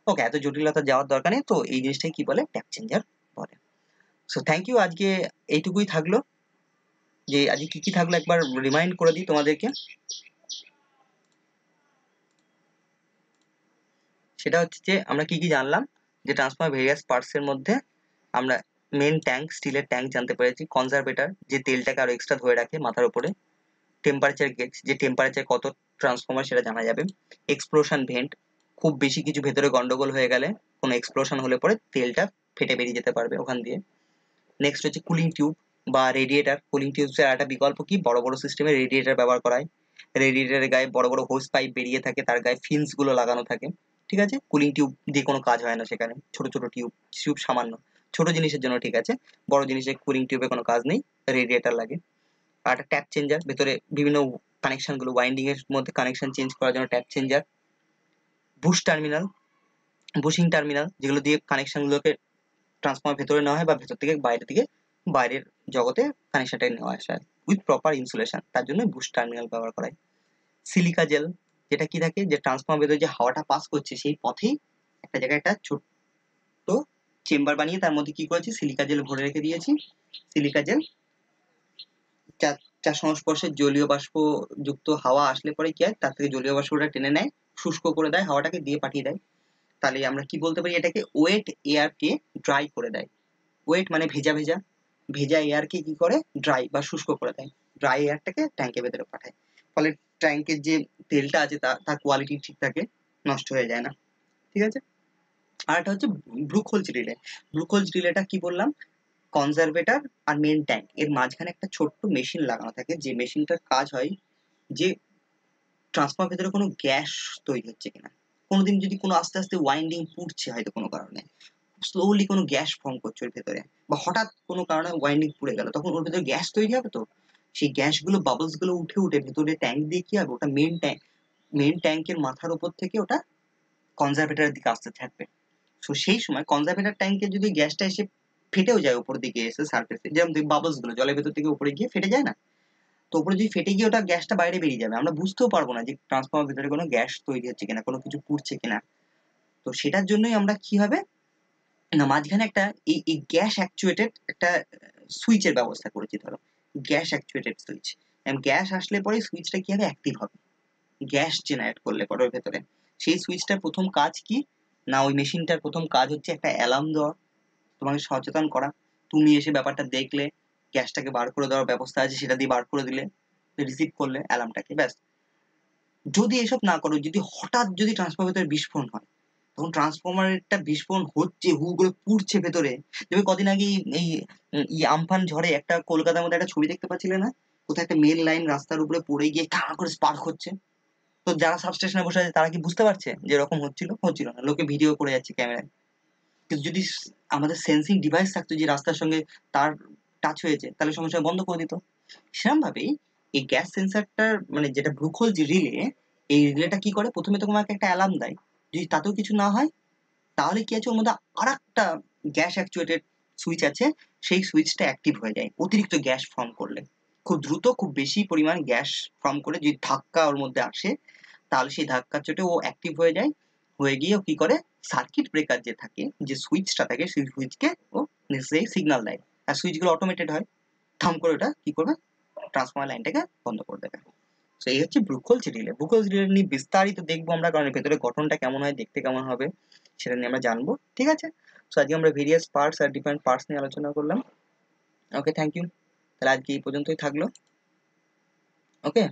Speaker 1: ওকে, এত জটিলতা যাওয়ার দরকার নেই, তো এই জিনিসটাই কি বলে, ট্যাপ চেঞ্জার বলে। সো থ্যাংক ইউ, আজকে এইটুকুই থাকলো। যে আজকে কি কি থাকলো একবার রিমাইন্ড করে দিই তোমাদেরকে। সেটা হচ্ছে যে আমরা কি কি জানলাম, যে ট্রান্সফর্মার ভেরিয়াস পার্টস এর মধ্যে আমরা মেন ট্যাঙ্ক, স্টিলের ট্যাঙ্ক জানতে পেরেছি, কনজারভেটর যে তেলটাকে আরো এক্সট্রা ধরে রাখে মাথার উপরে, টেম্পারেচার গেজ যে টেম্পারেচার কত ট্রান্সফর্মার সেটা জানা যাবে, এক্সপ্লোশন ভেন্ট খুব বেশি কিছু ভেতরে গন্ডগোল হয়ে গেলে, কোনো এক্সপ্লোশন হলে পরে তেলটা ফেটে বেরিয়ে যেতে পারবে ওখান দিয়ে। নেক্সট হচ্ছে কুলিং টিউব বা রেডিয়েটার। কুলিং টিউবসের একটা বিকল্প কি, বড় বড় সিস্টেমে রেডিয়েটার ব্যবহার করা হয়। রেডিয়েটারের গায়ে বড় বড় হোস পাইপ বেরিয়ে থাকে, তার গায়ে ফিন্স গুলো লাগানো থাকে। ঠিক আছে, কুলিং টিউব দিয়ে কোনো কাজ হয় না সেখানে, ছোট ছোট টিউব, টিউব সামান্য ছোট জিনিসের জন্য ঠিক আছে, বড় জিনিসে কুলিং টিউবে কোনো কাজ নেই, রেডিয়েটার লাগে। আর একটা ট্যাপ চেঞ্জার, ভেতরে বিভিন্ন কানেকশন গুলো, ওয়াইন্ডিং এর মধ্যে কানেকশন চেঞ্জ করার জন্য tap changer. Bush terminal, bushing terminal, যেগুলো দিয়ে কানেকশন গুলোকে ট্রান্সফর্মার ভেতরে নেওয়া হয় বা ভেতর থেকে বাইরে দিকে, বাইরের জগতে কানেকশনটা নেওয়া আসা হয় উইথ প্রপার ইনসুলেশন, তার জন্য বুশ টার্মিনাল ব্যবহার করা হয়। সিলিকা জেল, যেটা কি থাকে, যে ট্রান্সফর্মার ভেতরে যে হাওয়াটা পাস করছে সেই পথেই একটা জায়গায় একটা ছোট্ট চেম্বার বানিয়ে তার মধ্যে কি করেছি, সিলিকা জেল ভরে রেখে দিয়েছি। সিলিকা জেল যার সংস্পর্শে জলীয় বাষ্প যুক্ত হাওয়া আসলে পরে কি হয়, তার থেকে জলীয় বাষ্পটা টেনে নেয়, শুষ্ক করে দেয়, হাওয়াটাকে দিয়ে পাঠিয়ে দেয়। তাহলে আমরা কি বলতে পারি, এটাকে ওয়েট এয়ারকে ড্রাই করে দেয়। ওয়েট মানে ভেজা ভেজা, ভেজা এয়ারকে কি করে, ড্রাই বা শুষ্ক করে দেয়, ড্রাই এয়ারটাকে ট্যাঙ্কের ভেতরে পাঠায়। ফলে ট্যাঙ্কের যে তেলটা আছে তার কোয়ালিটি ঠিক থাকে, নষ্ট হয়ে যায় না। ঠিক আছে, আর একটা হচ্ছে Buchholz relay. Buchholz রিলেটা কি বললাম, কনজারভেটর আর মেন ট্যাঙ্ক এর মাঝখানে একটা ছোট্ট মেশিন লাগানো থাকে, যে মেশিনটার কাজ হয় যে ট্রান্সফর্মার ভেতরে কোনো গ্যাস তৈরি হচ্ছে কিনা, কোনোদিন যদি কোনো আস্তে আস্তে ওয়াইন্ডিং পুড়ছে হয়তো কোনো কারণে, স্লোলি কোনো গ্যাস ফর্ম করছে ওর ভেতরে, বা হঠাৎ কোনো কারণে ওয়াইন্ডিং পুড়ে গেল, তখন ওর ভেতরে গ্যাস তৈরি হবে। তো সেই গ্যাসগুলো, বাবলস গুলো উঠে উঠে ভেতরে ট্যাঙ্ক দিয়ে কি হবে, ওটা মেন ট্যাঙ্কের মাথার উপর থেকে ওটা কনজারভেটরের দিকে আসতে থাকবে। তো সেই সময় কনজারভেটর ট্যাঙ্কে যদি গ্যাসটা এসে ফেটেও যায় উপর দিকে এসে সার্ফেসে, যেরকম বাবলস গুলো জলের ভেতর থেকে উপরে গিয়ে ফেটে যায় না, তো উপরে যদি ফেটে গিয়ে ওটা গ্যাসটা বাইরে বেরিয়ে যাবে, আমরা বুঝতেও পারবো না যে ট্রান্সফর্মার ভিতরে কোনো গ্যাস তৈরি হচ্ছে কিনা, কোনো কিছু পুড়ছে কিনা। তো সেটার জন্যই আমরা কি হবে না, মাঝখানে একটা এই গ্যাস অ্যাকচুয়েটেড একটা সুইচের ব্যবস্থা করেছি। ধরো গ্যাস অ্যাকচুয়েটেড সুইচ, গ্যাস আসলে পরে সুইচটা কি হবে, অ্যাক্টিভ হবে, গ্যাস জেনারেট করলে পরে ওর ভেতরে। সেই সুইচটার প্রথম কাজ কি না, ওই মেশিনটার প্রথম কাজ হচ্ছে একটা অ্যালার্ম দেওয়া, তোমাকে সচেতন করা। তুমি এসে ব্যাপারটা দেখলে, গ্যাসটাকে বার করে দেওয়ার ব্যবস্থা আছে, সেটা দিয়ে বার করে দিলে, রিসিভ করলে অ্যালার্মটাকে, ব্যাস। যদি এসব না করো, যদি হঠাৎ যদি ট্রান্সফর্মার ভেতরে বিস্ফোরণ হয়, তখন ট্রান্সফর্মারটা বিস্ফোরণ হচ্ছে, হু করে পুড়ছে ভেতরে। তুমি কদিন আগে এই আমফান ঝড়ে একটা কলকাতার মধ্যে একটা ছবি দেখতে পাচ্ছিলে না, কোথায় একটা মেল লাইন রাস্তার উপরে পড়ে গিয়ে কা করে স্পার্ক হচ্ছে। তো যারা সাবস্টেশনে বসে আছে তারা কি বুঝতে পারছে যে এরকম হচ্ছিল? হচ্ছিল না, লোকে ভিডিও করে যাচ্ছে ক্যামেরায়। কিন্তু যদি আমাদের সেন্সিং ডিভাইস থাকতো যে রাস্তার সঙ্গে তার টাচ হয়েছে, তাহলে সঙ্গে সঙ্গে বন্ধ করে দিত। সেরকম ভাবেই এই গ্যাস সেন্সারটার মানে যেটা ব্রুখল যে রিলে, এই রিলেটা কি করে, প্রথমে তোমাকে একটা অ্যালার্ম দেয়। যদি তাতেও কিছু না হয়, তাহলে কি আছে, ওর মধ্যে আর একটা গ্যাস অ্যাকচুয়েটেড সুইচ আছে, সেই সুইচটা অ্যাক্টিভ হয়ে যায় অতিরিক্ত গ্যাস ফর্ম করলে। খুব দ্রুত, খুব বেশি পরিমাণ গ্যাস ফর্ম করে যদি ধাক্কা ওর মধ্যে আসে, তাহলে সেই ধাক্কার চোটে ও অ্যাক্টিভ হয়ে যায়। হয়ে গিয়ে ও কি করে, সার্কিট ব্রেকার যে থাকে, যে সুইচটা থাকে, সেই সুইচকে ও নিজেই সিগন্যাল দেয়। আর সুইচগুলো অটোমেটেড হয়, থাম করে ওটা কি করবে, ট্রান্সফরমার লাইনটাকে বন্ধ করে দেবে। তো এই হচ্ছে ব্রুখোলস রিলে। ব্রুখোলস রিলে নিয়ে বিস্তারিত দেখবো আমরা, কারণ এর ভেতরে গঠনটা কেমন হয়, দেখতে কেমন হবে, সেটা নিয়ে আমরা জানবো। ঠিক আছে? সো আজকে আমরা ভেরিয়াস পার্টস আর ডিফারেন্ট পার্টস নিয়ে আলোচনা করলাম। ওকে, থ্যাংক ইউ। তাহলে আজকে এই পর্যন্তই থাকলো। ওকে।